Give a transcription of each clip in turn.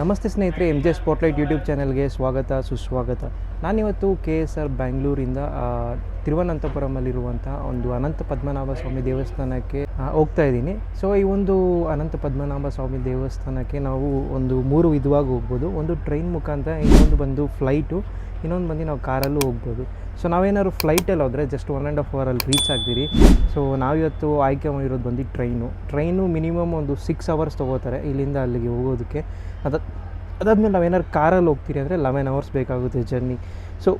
ನಮಸ್ತೆ ಸ್ನೇಹಿತರೆ, M J spotlight YouTube ಚಾನಲ್ಗೆ ಸ್ವಾಗತ ಸುಸ್ವಾಗತ. ನಾನಿವತ್ತು KSR ಬ್ಯಾಂಗ್ಳೂರಿಂದ ತಿರುವನಂತಪುರಮಲ್ಲಿರುವಂಥ ಒಂದು ಅನಂತ ಪದ್ಮನಾಭ ಸ್ವಾಮಿ ದೇವಸ್ಥಾನಕ್ಕೆ ಹೋಗ್ತಾ ಇದ್ದೀನಿ. ಸೊ ಈ ಒಂದು ಅನಂತ ಪದ್ಮನಾಭ ಸ್ವಾಮಿ ದೇವಸ್ಥಾನಕ್ಕೆ ನಾವು ಒಂದು 3 ವಿಧವಾಗಿ ಹೋಗ್ಬೋದು. ಒಂದು ಟ್ರೈನ್ ಮುಖಾಂತರ, ಇನ್ನೊಂದು ಬಂದು ಫ್ಲೈಟು, ಇನ್ನೊಂದು ಬಂದು ನಾವು ಕಾರಲ್ಲೂ ಹೋಗ್ಬೋದು. ಸೊ ನಾವೇನಾದ್ರು ಫ್ಲೈಟಲ್ಲಿ ಹೋದರೆ ಜಸ್ಟ್ 1.5 ಅವರಲ್ಲಿ ರೀಚ್ ಆಗ್ತೀರಿ. ಸೊ ನಾವಿವತ್ತು ಆಯ್ಕೆ ಮಾಡಿರೋದು ಬಂದು ಟ್ರೈನು ಮಿನಿಮಮ್ ಒಂದು 6 ಅವರ್ಸ್ ತೊಗೋತಾರೆ ಇಲ್ಲಿಂದ ಅಲ್ಲಿಗೆ ಹೋಗೋದಕ್ಕೆ. ಅದಾದಮೇಲೆ ನಾವೇನಾದ್ರು ಕಾರಲ್ಲಿ ಹೋಗ್ತೀರಿ ಅಂದರೆ 11 ಅವರ್ಸ್ ಬೇಕಾಗುತ್ತೆ ಜರ್ನಿ. ಸೊ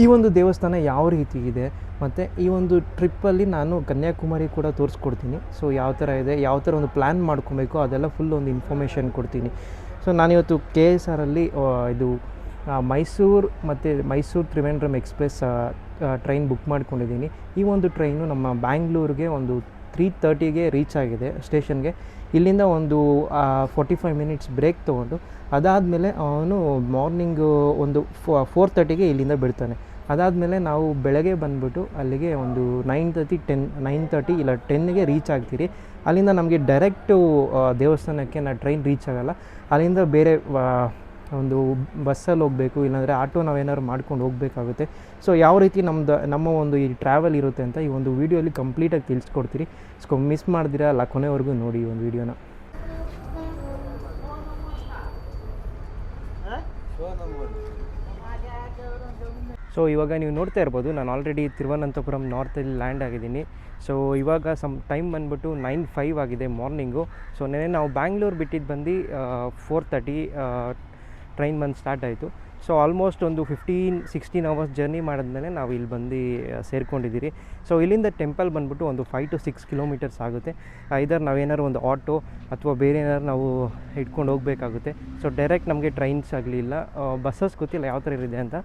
ಈ ಒಂದು ದೇವಸ್ಥಾನ ಯಾವ ರೀತಿ ಇದೆ ಮತ್ತು ಈ ಒಂದು ಟ್ರಿಪ್ಪಲ್ಲಿ ನಾನು ಕನ್ಯಾಕುಮಾರಿ ಕೂಡ ತೋರಿಸ್ಕೊಡ್ತೀನಿ. ಸೊ ಯಾವ ಥರ ಇದೆ, ಯಾವ ಥರ ಒಂದು ಪ್ಲ್ಯಾನ್ ಮಾಡ್ಕೊಬೇಕು, ಅದೆಲ್ಲ ಫುಲ್ ಒಂದು ಇನ್ಫಾರ್ಮೇಷನ್ ಕೊಡ್ತೀನಿ. ಸೊ ನಾನಿವತ್ತು KSRಲ್ಲಿ ಇದು ಮೈಸೂರು ತ್ರಿವೇಂದ್ರಮ್ ಎಕ್ಸ್ಪ್ರೆಸ್ ಟ್ರೈನ್ ಬುಕ್ ಮಾಡ್ಕೊಂಡಿದ್ದೀನಿ. ಈ ಒಂದು ಟ್ರೈನು ನಮ್ಮ ಬ್ಯಾಂಗ್ಳೂರಿಗೆ ಒಂದು 3:30ಗೆ ರೀಚ್ ಆಗಿದೆ ಸ್ಟೇಷನ್ಗೆ. ಇಲ್ಲಿಂದ ಒಂದು 45 ಮಿನಿಟ್ಸ್ ಬ್ರೇಕ್ ತೊಗೊಂಡು ಅದಾದಮೇಲೆ ಅವನು ಮಾರ್ನಿಂಗು ಒಂದು 4:30ಗೆ ಇಲ್ಲಿಂದ ಬಿಡ್ತಾನೆ. ಅದಾದಮೇಲೆ ನಾವು ಬೆಳಗ್ಗೆ ಬಂದುಬಿಟ್ಟು ಅಲ್ಲಿಗೆ ಒಂದು 9:30 ಇಲ್ಲ 10ಗೆ ರೀಚ್ ಆಗ್ತೀರಿ. ಅಲ್ಲಿಂದ ನಮಗೆ ಡೈರೆಕ್ಟು ದೇವಸ್ಥಾನಕ್ಕೆ ಟ್ರೈನ್ ರೀಚ್ ಆಗೋಲ್ಲ. ಅಲ್ಲಿಂದ ಬೇರೆ ಒಂದು ಬಸ್ಸಲ್ಲಿ ಹೋಗಬೇಕು, ಇಲ್ಲಾಂದರೆ ಆಟೋ ನಾವೇನಾದ್ರು ಮಾಡ್ಕೊಂಡು ಹೋಗಬೇಕಾಗುತ್ತೆ. ಸೊ ಯಾವ ರೀತಿ ನಮ್ಮ ಒಂದು ಈ ಟ್ರಾವೆಲ್ ಇರುತ್ತೆ ಅಂತ ಈ ಒಂದು ವೀಡಿಯೋಲಿ ಕಂಪ್ಲೀಟಾಗಿ ತಿಳಿಸ್ಕೊಡ್ತೀರಿ. ಸೊ ಮಿಸ್ ಮಾಡ್ದಿರಾ ಅಲ್ಲ, ಕೊನೆವರೆಗೂ ನೋಡಿ ಈ ಒಂದು ವೀಡಿಯೋನ. ಸೊ ಇವಾಗ ನೀವು ನೋಡ್ತಾ ಇರ್ಬೋದು, ನಾನು ಆಲ್ರೆಡಿ ತಿರುವನಂತಪುರಂ ನಾರ್ತಲ್ಲಿ ಲ್ಯಾಂಡ್ ಆಗಿದ್ದೀನಿ. ಸೊ ಇವಾಗ ಟೈಮ್ ಬಂದುಬಿಟ್ಟು 9:05 ಆಗಿದೆ ಮಾರ್ನಿಂಗು. ಸೊ ನೆನೆ ನಾವು ಬ್ಯಾಂಗ್ಳೂರು ಬಿಟ್ಟಿದ್ದು ಬಂದು 4:30 ಟ್ರೈನ್ ಬಂದು ಸ್ಟಾರ್ಟ್ ಆಯಿತು. ಸೊ ಆಲ್ಮೋಸ್ಟ್ ಒಂದು 15-16 ಅವರ್ಸ್ ಜರ್ನಿ ಮಾಡಿದ್ಮೇಲೆ ನಾವು ಇಲ್ಲಿ ಬಂದು ಸೇರ್ಕೊಂಡಿದ್ದೀರಿ. ಸೊ ಇಲ್ಲಿಂದ ಟೆಂಪಲ್ ಬಂದುಬಿಟ್ಟು ಒಂದು 5 to 6 ಕಿಲೋಮೀಟರ್ಸ್ ಆಗುತ್ತೆ. ಇದರ್ ನಾವೇನಾದ್ರು ಒಂದು ಆಟೋ ಅಥವಾ ಬೇರೆ ಏನಾದ್ರು ನಾವು ಇಟ್ಕೊಂಡು ಹೋಗಬೇಕಾಗುತ್ತೆ. ಸೊ ಡೈರೆಕ್ಟ್ ನಮಗೆ ಟ್ರೈನ್ಸ್ ಆಗಲಿಲ್ಲ, ಬಸ್ಸಸ್ ಗೊತ್ತಿಲ್ಲ ಯಾವ ಥರ ಇದೆ ಅಂತ.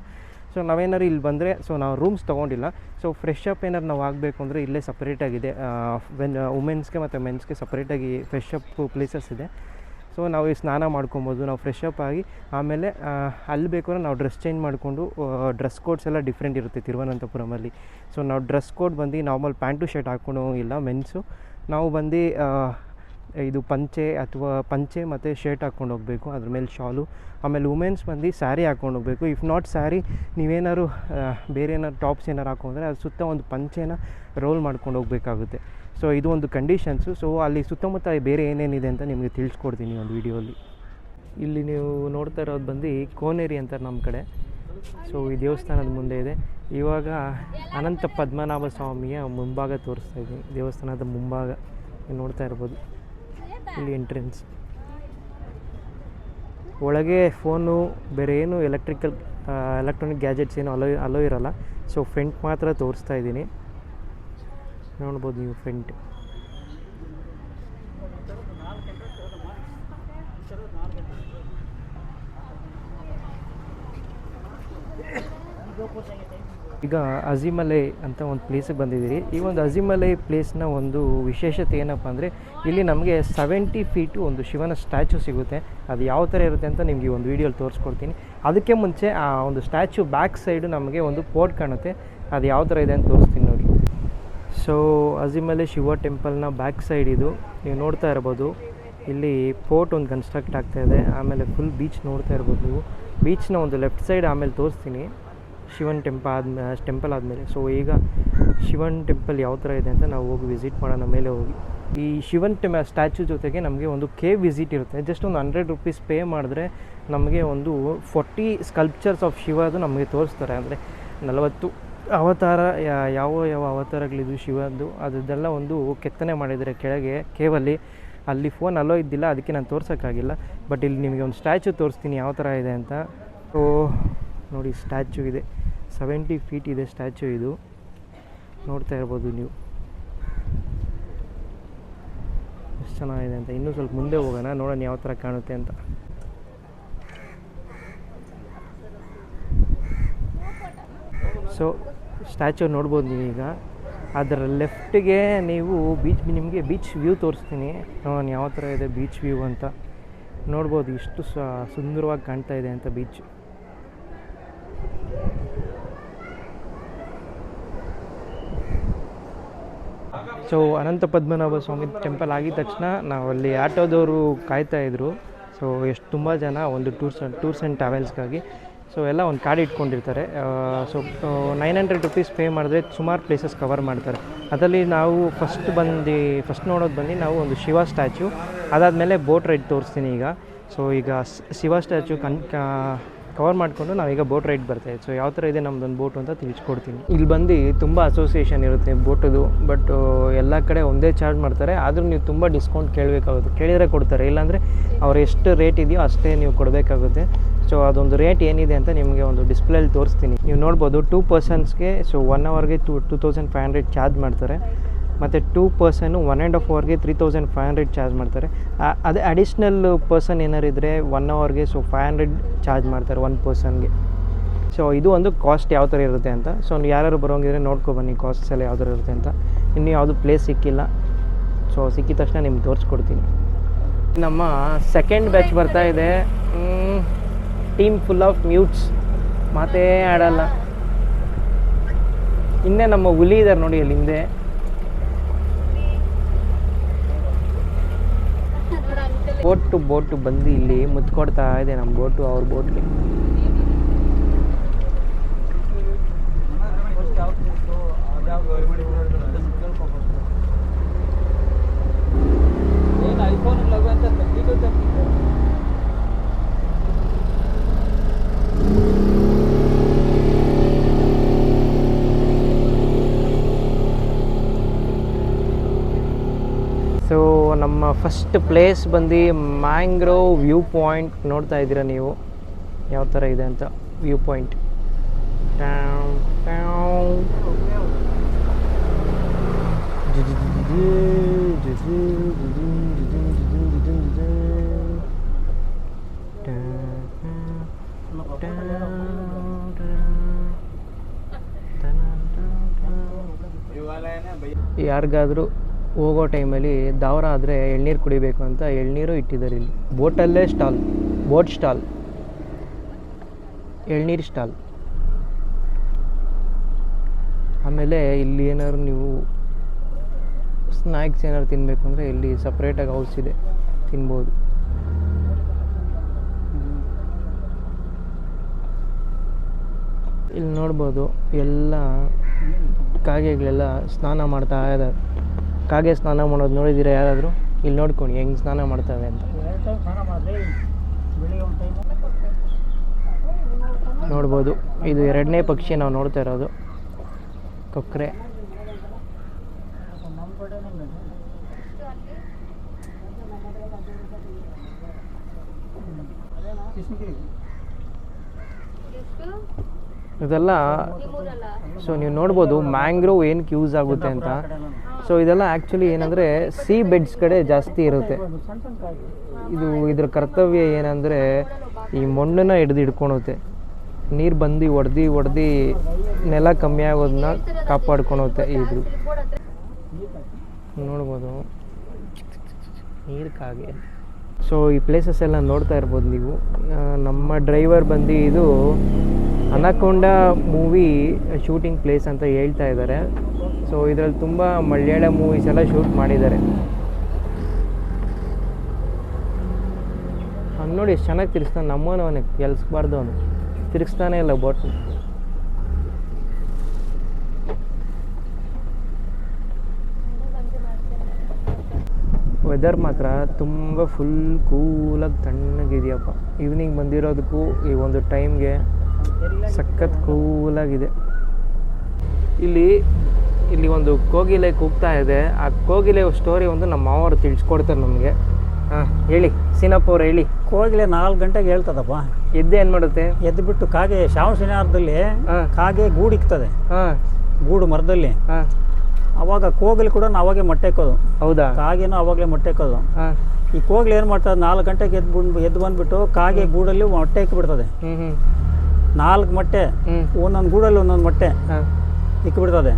ಸೊ ನಾವೇನಾದ್ರು ಇಲ್ಲಿ ಬಂದರೆ, ಸೊ ನಾವು ರೂಮ್ಸ್ ತೊಗೊಂಡಿಲ್ಲ. ಸೊ ಫ್ರೆಶ್ ಅಪ್ ಏನಾದ್ರು ನಾವು ಆಗಬೇಕು ಅಂದರೆ ಇಲ್ಲೇ ಸಪ್ರೇಟಾಗಿದೆ. ವುಮೆನ್ಸ್ಗೆ ಮತ್ತು ಮೆನ್ಸ್ಗೆ ಸಪ್ರೇಟಾಗಿ ಫ್ರೆಶ್ ಅಪ್ ಪ್ಲೇಸಸ್ ಇದೆ. ಸೊ ನಾವು ಈ ಸ್ನಾನ ಮಾಡ್ಕೊಬೋದು, ನಾವು ಫ್ರೆಶ್ ಅಪ್ ಆಗಿ ಆಮೇಲೆ ಅಲ್ಲಿ ಬೇಕಾದ್ರೆ ನಾವು ಡ್ರೆಸ್ ಚೇಂಜ್ ಮಾಡಿಕೊಂಡು, ಡ್ರೆಸ್ ಕೋಡ್ಸ್ ಎಲ್ಲ ಡಿಫ್ರೆಂಟ್ ಇರುತ್ತೆ ತಿರುವನಂತಪುರಮಲ್ಲಿ. ಸೊ ನಾವು ಡ್ರೆಸ್ ಕೋಡ್ ಬಂದು ನಾರ್ಮಲ್ ಪ್ಯಾಂಟು ಶರ್ಟ್ ಹಾಕ್ಕೊಂಡು ಹೋಗಿಲ್ಲ ಮೆನ್ಸು. ನಾವು ಬಂದು ಇದು ಪಂಚೆ ಮತ್ತು ಶರ್ಟ್ ಹಾಕ್ಕೊಂಡು ಹೋಗಬೇಕು, ಅದ್ರ ಮೇಲೆ ಶಾಲು. ಆಮೇಲೆ ವುಮೆನ್ಸ್ ಬಂದು ಸ್ಯಾರಿ ಹಾಕ್ಕೊಂಡು ಹೋಗಬೇಕು. ಇಫ್ ನಾಟ್ ಸ್ಯಾರಿ, ನೀವೇನಾದ್ರು ಬೇರೆ ಏನಾದ್ರು ಟಾಪ್ಸ್ ಏನಾರು ಹಾಕೊಂಡ್ರೆ ಅದು ಸುತ್ತ ಒಂದು ಪಂಚೆನ ರೋಲ್ ಮಾಡ್ಕೊಂಡು ಹೋಗಬೇಕಾಗುತ್ತೆ. ಸೊ ಇದು ಒಂದು ಕಂಡೀಷನ್ಸು. ಸೊ ಅಲ್ಲಿ ಸುತ್ತಮುತ್ತ ಬೇರೆ ಏನೇನಿದೆ ಅಂತ ನಿಮಗೆ ತಿಳಿಸ್ಕೊಡ್ತೀನಿ ಒಂದು ವೀಡಿಯೋಲಿ. ಇಲ್ಲಿ ನೀವು ನೋಡ್ತಾ ಇರೋದು ಬಂದು ಕೋನೇರಿ ಅಂತಾರೆ ನಮ್ಮ ಕಡೆ. ಸೊ ಈ ದೇವಸ್ಥಾನದ ಮುಂದೆ ಇದೆ. ಇವಾಗ ಅನಂತ ಪದ್ಮನಾಭ ಸ್ವಾಮಿಯ ಮುಂಭಾಗ ತೋರಿಸ್ತಾ ಇದ್ದೀನಿ. ದೇವಸ್ಥಾನದ ಮುಂಭಾಗ ನೋಡ್ತಾ ಇರ್ಬೋದು, ಇಲ್ಲಿ ಎಂಟ್ರೆನ್ಸ್. ಒಳಗೆ ಫೋನು ಬೇರೆ ಏನು ಎಲೆಕ್ಟ್ರಾನಿಕ್ ಗ್ಯಾಜೆಟ್ಸ್ ಏನು ಅಲೋ ಇರೋಲ್ಲ. ಸೊ ಫ್ರಂಟ್ ಮಾತ್ರ ತೋರಿಸ್ತಾ ಇದ್ದೀನಿ, ನೋಡ್ಬೋದು ನೀವು ಫ್ರಂಟ್. ಈಗ ಅಜಿಮಲೈ ಅಂತ ಒಂದು ಪ್ಲೇಸಿಗೆ ಬಂದಿದ್ದೀರಿ. ಈ ಒಂದು ಅಜಿಮಲೈ ಪ್ಲೇಸ್ನ ಒಂದು ವಿಶೇಷತೆ ಏನಪ್ಪ ಅಂದರೆ, ಇಲ್ಲಿ ನಮಗೆ 70 ಫೀಟು ಒಂದು ಶಿವನ ಸ್ಟ್ಯಾಚು ಸಿಗುತ್ತೆ. ಅದು ಯಾವ ಥರ ಇರುತ್ತೆ ಅಂತ ನಿಮಗೆ ಒಂದು ವೀಡಿಯೋಲಿ ತೋರಿಸ್ಕೊಡ್ತೀನಿ. ಅದಕ್ಕೆ ಮುಂಚೆ ಆ ಒಂದು ಸ್ಟ್ಯಾಚು ಬ್ಯಾಕ್ ಸೈಡು ನಮಗೆ ಒಂದು ಪೋರ್ಟ್ ಕಾಣುತ್ತೆ, ಅದು ಯಾವ ಥರ ಇದೆ ಅಂತ ತೋರಿಸ್ತೀನಿ ನೋಡಿ. ಸೊ ಅಜಿಮಲೈ ಶಿವ ಟೆಂಪಲ್ನ ಬ್ಯಾಕ್ ಸೈಡ್ ಇದು ನೀವು ನೋಡ್ತಾ ಇರ್ಬೋದು. ಇಲ್ಲಿ ಪೋರ್ಟ್ ಒಂದು ಕನ್ಸ್ಟ್ರಕ್ಟ್ ಆಗ್ತಾಯಿದೆ. ಆಮೇಲೆ ಫುಲ್ ಬೀಚ್ ನೋಡ್ತಾ ಇರ್ಬೋದು ನೀವು. ಬೀಚ್ನ ಒಂದು ಲೆಫ್ಟ್ ಸೈಡ್ ಆಮೇಲೆ ತೋರಿಸ್ತೀನಿ, ಶಿವನ್ ಟೆಂಪಲ್ ಆದಮೇಲೆ. ಸೊ ಈಗ ಶಿವನ್ ಟೆಂಪಲ್ ಯಾವ ಥರ ಇದೆ ಅಂತ ನಾವು ಹೋಗಿ ವಿಸಿಟ್ ಮಾಡೋಣ ಮೇಲೆ ಹೋಗಿ. ಈ ಶಿವನ್ ಸ್ಟ್ಯಾಚು ಜೊತೆಗೆ ನಮಗೆ ಒಂದು ಕೇವ್ ವಿಸಿಟ್ ಇರುತ್ತೆ. ಜಸ್ಟ್ ಒಂದು 100 ರೂಪೀಸ್ ಪೇ ಮಾಡಿದ್ರೆ ನಮಗೆ ಒಂದು 40 ಸ್ಕಲ್ಪ್ಚರ್ಸ್ ಆಫ್ ಶಿವದು ನಮಗೆ ತೋರಿಸ್ತಾರೆ. ಅಂದರೆ 40 ಅವತಾರ, ಯಾವ ಅವತಾರಗಳಿದು ಶಿವದ್ದು ಅದೆಲ್ಲ ಒಂದು ಕೆತ್ತನೆ ಮಾಡಿದರೆ ಕೆಳಗೆ ಕೇವಲ್ಲಿ. ಅಲ್ಲಿ ಫೋನ್ ಅಲೋ ಇದ್ದಿಲ್ಲ, ಅದಕ್ಕೆ ನಾನು ತೋರ್ಸೋಕ್ಕಾಗಿಲ್ಲ. ಬಟ್ ಇಲ್ಲಿ ನಿಮಗೆ ಒಂದು ಸ್ಟ್ಯಾಚು ತೋರಿಸ್ತೀನಿ ಯಾವ ಥರ ಇದೆ ಅಂತ. ಸೊ ನೋಡಿ, ಸ್ಟ್ಯಾಚು ಇದೆ, 70 ಫೀಟ್ ಇದೆ ಸ್ಟ್ಯಾಚು. ಇದು ನೋಡ್ತಾ ಇರ್ಬೋದು ನೀವು, ಎಷ್ಟು ಚೆನ್ನಾಗಿದೆ ಅಂತ. ಇನ್ನೂ ಸ್ವಲ್ಪ ಮುಂದೆ ಹೋಗೋಣ, ನೋಡೋಣ ಯಾವ ಥರ ಕಾಣುತ್ತೆ ಅಂತ. ಸೊ ಸ್ಟ್ಯಾಚು ನೋಡ್ಬೋದು ನೀವೀಗ. ಅದರ ಲೆಫ್ಟಿಗೆ ನೀವು ನಿಮಗೆ ಬೀಚ್ ವ್ಯೂ ತೋರಿಸ್ತೀನಿ, ನೋಡೋಣ ಯಾವ ಥರ ಇದೆ ಬೀಚ್ ವ್ಯೂ ಅಂತ. ನೋಡ್ಬೋದು ಎಷ್ಟು ಸುಂದರವಾಗಿ ಕಾಣ್ತಾ ಇದೆ ಅಂತ ಬೀಚ್. ಸೊ ಅನಂತ ಪದ್ಮನಾಭ ಸ್ವಾಮಿ ಟೆಂಪಲ್ ಆಗಿದ ತಕ್ಷಣ ನಾವಲ್ಲಿ ಆಟೋದವರು ಕಾಯ್ತಾಯಿದ್ರು. ಸೊ ಸೊ ಎಷ್ಟು ತುಂಬ ಜನ ಒಂದು ಟೂರ್ಸ್ ಆ್ಯಂಡ್ ಟ್ರಾವೆಲ್ಸ್ಗಾಗಿ ಸೊ ಎಲ್ಲ ಒಂದು ಕಾರ್ಡ್ ಇಟ್ಕೊಂಡಿರ್ತಾರೆ. ಸೊ 900 ರುಪೀಸ್ ಪೇ ಮಾಡಿದ್ರೆ ಸುಮಾರು ಪ್ಲೇಸಸ್ ಕವರ್ ಮಾಡ್ತಾರೆ. ಅದರಲ್ಲಿ ನಾವು ಫಸ್ಟ್ ನೋಡೋದು ಬಂದು ನಾವು ಒಂದು ಶಿವ ಸ್ಟ್ಯಾಚು, ಅದಾದಮೇಲೆ ಬೋಟ್ ರೈಡ್ ತೋರಿಸ್ತೀನಿ ಈಗ. ಸೊ ಈಗ ಶಿವ ಸ್ಟ್ಯಾಚು ಕವರ್ ಮಾಡಿಕೊಂಡು ನಾವೀಗ ಬೋಟ್ ರೈಡ್ ಬರ್ತಾಯಿದೆ. ಸೊ ಯಾವ ಥರ ಇದೆ ನಮ್ಮದೊಂದು ಬೋಟು ಅಂತ ತಿಳಿಸ್ಕೊಡ್ತೀನಿ. ಇಲ್ಲಿ ಬಂದು ತುಂಬ ಅಸೋಸಿಯೇಷನ್ ಇರುತ್ತೆ ಬೋಟದು, ಬಟ್ ಎಲ್ಲ ಕಡೆ ಒಂದೇ ಚಾರ್ಜ್ ಮಾಡ್ತಾರೆ. ಆದರೂ ನೀವು ತುಂಬ ಡಿಸ್ಕೌಂಟ್ ಕೇಳಬೇಕಾಗುತ್ತೆ, ಕೇಳಿದರೆ ಕೊಡ್ತಾರೆ, ಇಲ್ಲಾಂದರೆ ಅವ್ರು ಎಷ್ಟು ರೇಟ್ ಇದೆಯೋ ಅಷ್ಟೇ ನೀವು ಕೊಡಬೇಕಾಗುತ್ತೆ. ಸೊ ಅದೊಂದು ರೇಟ್ ಏನಿದೆ ಅಂತ ನಿಮಗೆ ಒಂದು ಡಿಸ್ಪ್ಲೇಲಿ ತೋರಿಸ್ತೀನಿ. ನೀವು ನೋಡ್ಬೋದು 2 ಪರ್ಸನ್ಸ್ಗೆ ಸೊ 1 ಅವರ್ಗೆ 2500 ಚಾರ್ಜ್ ಮಾಡ್ತಾರೆ, ಮತ್ತು 2 ಪರ್ಸನ್ನು 1.5 ಅವರ್ಗೆ 3500 ಚಾರ್ಜ್ ಮಾಡ್ತಾರೆ. ಅದೇ ಅಡಿಷ್ನಲ್ ಪರ್ಸನ್ ಏನಾರು ಇದ್ದರೆ 1 ಅವರ್ಗೆ ಸೊ 500 ಚಾರ್ಜ್ ಮಾಡ್ತಾರೆ 1 ಪರ್ಸನ್ಗೆ. ಸೊ ಇದು ಒಂದು ಕಾಸ್ಟ್ ಯಾವ ಥರ ಇರುತ್ತೆ ಅಂತ. ಸೊ ಯಾರು ಬರೋಂಗಿದ್ರೆ ನೋಡ್ಕೊಬನ್ನಿ ಕಾಸ್ಟ್ಸ್ ಎಲ್ಲ ಯಾವ ಥರ ಇರುತ್ತೆ ಅಂತ. ಇನ್ನೂ ಯಾವುದು ಪ್ಲೇಸ್ ಸಿಕ್ಕಿಲ್ಲ, ಸೊ ಸಿಕ್ಕಿದ ತಕ್ಷಣ ನಿಮ್ಗೆ ತೋರಿಸ್ಕೊಡ್ತೀನಿ. ನಮ್ಮ ಸೆಕೆಂಡ್ ಬ್ಯಾಚ್ ಬರ್ತಾ ಇದೆ. ಟೀಮ್ ಫುಲ್ ಆಫ್ ಮ್ಯೂಟ್ಸ್, ಮಾತೇ ಆಡಲ್ಲ. ಇನ್ನೇ ನಮ್ಮ ಹುಲಿ ಇದ್ದಾರೆ ನೋಡಿ ಅಲ್ಲಿ ಹಿಂದೆ. ಬೋಟು ಬಂದು ಇಲ್ಲಿ ಮುತ್ಕೊಡ್ತಾ ಇದೆ ನಮ್ಮ ಬೋಟು ಅವ್ರ ಬೋಟ್ಗೆ. ಸೊ ನಮ್ಮ ಫಸ್ಟ್ ಪ್ಲೇಸ್ ಬಂದು ಮ್ಯಾಂಗ್ರೋವ್ ವ್ಯೂ ಪಾಯಿಂಟ್. ನೋಡ್ತಾ ಇದ್ದೀರಾ ನೀವು ಯಾವ ಥರ ಇದೆ ಅಂತ ವ್ಯೂ ಪಾಯಿಂಟ್. ಯಾರಿಗಾದರೂ ಹೋಗೋ ಟೈಮಲ್ಲಿ ದಾವರ ಆದರೆ ಎಳ್ನೀರು ಕುಡಿಬೇಕು ಅಂತ ಎಳ್ನೀರು ಇಟ್ಟಿದ್ದಾರೆ ಇಲ್ಲಿ. ಬೋಟಲ್ಲೇ ಬೋಟ್ ಸ್ಟಾಲ್, ಎಳ್ನೀರು ಸ್ಟಾಲ್. ಆಮೇಲೆ ಇಲ್ಲಿ ಏನಾದ್ರು ನೀವು ಸ್ನ್ಯಾಕ್ಸ್ ಏನಾದ್ರು ತಿನ್ನಬೇಕು ಅಂದರೆ ಇಲ್ಲಿ ಸಪ್ರೇಟಾಗಿ ಹೌಸ್ ಇದೆ, ತಿನ್ಬೋದು. ಇಲ್ಲಿ ನೋಡ್ಬೋದು ಎಲ್ಲ ಕಾಗೆಗಳೆಲ್ಲ ಸ್ನಾನ ಮಾಡ್ತಾ ಇದ್ದಾರೆ. ಕಾಗೆ ಸ್ನಾನ ಮಾಡೋದು ನೋಡಿದ್ದೀರಾ ಯಾರಾದರೂ? ಇಲ್ಲಿ ನೋಡ್ಕೊಂಡು ಹೆಂಗೆ ಸ್ನಾನ ಮಾಡ್ತವೆ ಅಂತ ನೋಡ್ಬೋದು. ಇದು 2ನೇ ಪಕ್ಷಿ ನಾವು ನೋಡ್ತಾ ಇರೋದು, ಕೊಕ್ಕರೆ. ಇದೆಲ್ಲ ಸೊ ನೀವು ನೋಡ್ಬೋದು ಮ್ಯಾಂಗ್ರೋವ್ ಏನಕ್ಕೆ ಯೂಸ್ ಆಗುತ್ತೆ ಅಂತ. ಸೊ ಇದೆಲ್ಲ ಆ್ಯಕ್ಚುಲಿ ಏನಂದರೆ ಸೀ ಬೆಡ್ಸ್ ಕಡೆ ಜಾಸ್ತಿ ಇರುತ್ತೆ. ಇದ್ರ ಕರ್ತವ್ಯ ಏನಂದರೆ ಈ ಮಣ್ಣನ್ನು ಹಿಡ್ಕೊಳುತ್ತೆ. ನೀರು ಬಂದು ಹೊಡೆದು ನೆಲ ಕಮ್ಮಿ ಆಗೋದನ್ನ ಕಾಪಾಡ್ಕೊಳುತ್ತೆ. ಇದು ನೋಡ್ಬೋದು ನೀರು ಕಾಗೆ. ಸೊ ಈ ಪ್ಲೇಸಸ್ ಎಲ್ಲ ನೋಡ್ತಾ ಇರ್ಬೋದು ನೀವು. ನಮ್ಮ ಡ್ರೈವರ್ ಬಂದು ಇದು ಅನಕೊಂಡ ಮೂವಿ ಶೂಟಿಂಗ್ ಪ್ಲೇಸ್ ಅಂತ ಹೇಳ್ತಾ ಇದ್ದಾರೆ. ಸೊ ಇದರಲ್ಲಿ ತುಂಬ ಮಲಯಾಳ ಮೂವೀಸ್ ಎಲ್ಲ ಶೂಟ್ ಮಾಡಿದ್ದಾರೆ. ಅವ್ನು ನೋಡಿ ಎಷ್ಟು ಚೆನ್ನಾಗಿ ತಿರ್ಗಿಸ್ತಾನೆ. ನಮ್ಮವನೇ ಕೆಲ್ಸಬಾರ್ದು, ಅವನು ತಿರ್ಗಿಸ್ತಾನೆ ಇಲ್ಲ ಬೋಟ್. ವೆದರ್ ಮಾತ್ರ ತುಂಬ ಫುಲ್ ಕೂಲಾಗಿ ತಣ್ಣಗಿದೆಯಪ್ಪ. ಈವ್ನಿಂಗ್ ಬಂದಿರೋದಕ್ಕೂ ಈ ಒಂದು ಟೈಮ್ಗೆ ಸಖತ್ ಕೂಲಾಗಿದೆ. ಇಲ್ಲಿ ಒಂದು ಕೋಗಿಲೆ ಕೂಗ್ತಾ ಇದೆ. ಆ ಕೋಗಿಲೆ ಸ್ಟೋರಿ ಒಂದು ನಮ್ಮ ಮಾವರು ತಿಳಿಸ್ಕೊಡ್ತಾರೆ ನಮಗೆ. ಹಾಂ ಹೇಳಿ ಸೀನಪ್ಪ ಅವ್ರು ಹೇಳಿ. ಕೋಗಿಲೆ 4 ಗಂಟೆಗೆ ಹೇಳ್ತದಪ್ಪ. ಎದ್ದು ಏನು ಮಾಡುತ್ತೆ? ಎದ್ದು ಬಿಟ್ಟು ಕಾಗೆ ಶ್ರಾವಣ ಶನಿವಾರದಲ್ಲಿ ಕಾಗೆ ಗೂಡು ಇಕ್ತದೆ. ಗೂಡು ಮರದಲ್ಲಿ. ಅವಾಗ ಕೋಗಿಲೆ ಕೂಡ ಅವಾಗೆ ಮೊಟ್ಟೆ ಇಕ್ಕೋದು. ಹೌದಾ? ಕಾಗೆನೂ ಅವಾಗಲೇ ಮೊಟ್ಟೆ ಇಕ್ಕೋದು. ಈ ಕೋಗಿಲೆ ಏನು ಮಾಡ್ತದೆ, 4 ಗಂಟೆಗೆ ಎದ್ದು ಬಂದ್ಬಿಟ್ಟು ಕಾಗೆ ಗೂಡಲ್ಲಿ ಮೊಟ್ಟೆ ಇಕ್ಕಿಬಿಡ್ತದೆ. 4 ಮೊಟ್ಟೆ, ಒಂದೊಂದು ಗೂಡಲ್ಲಿ ಒಂದೊಂದು ಮೊಟ್ಟೆ ಇಕ್ಕಿಬಿಡ್ತದೆ.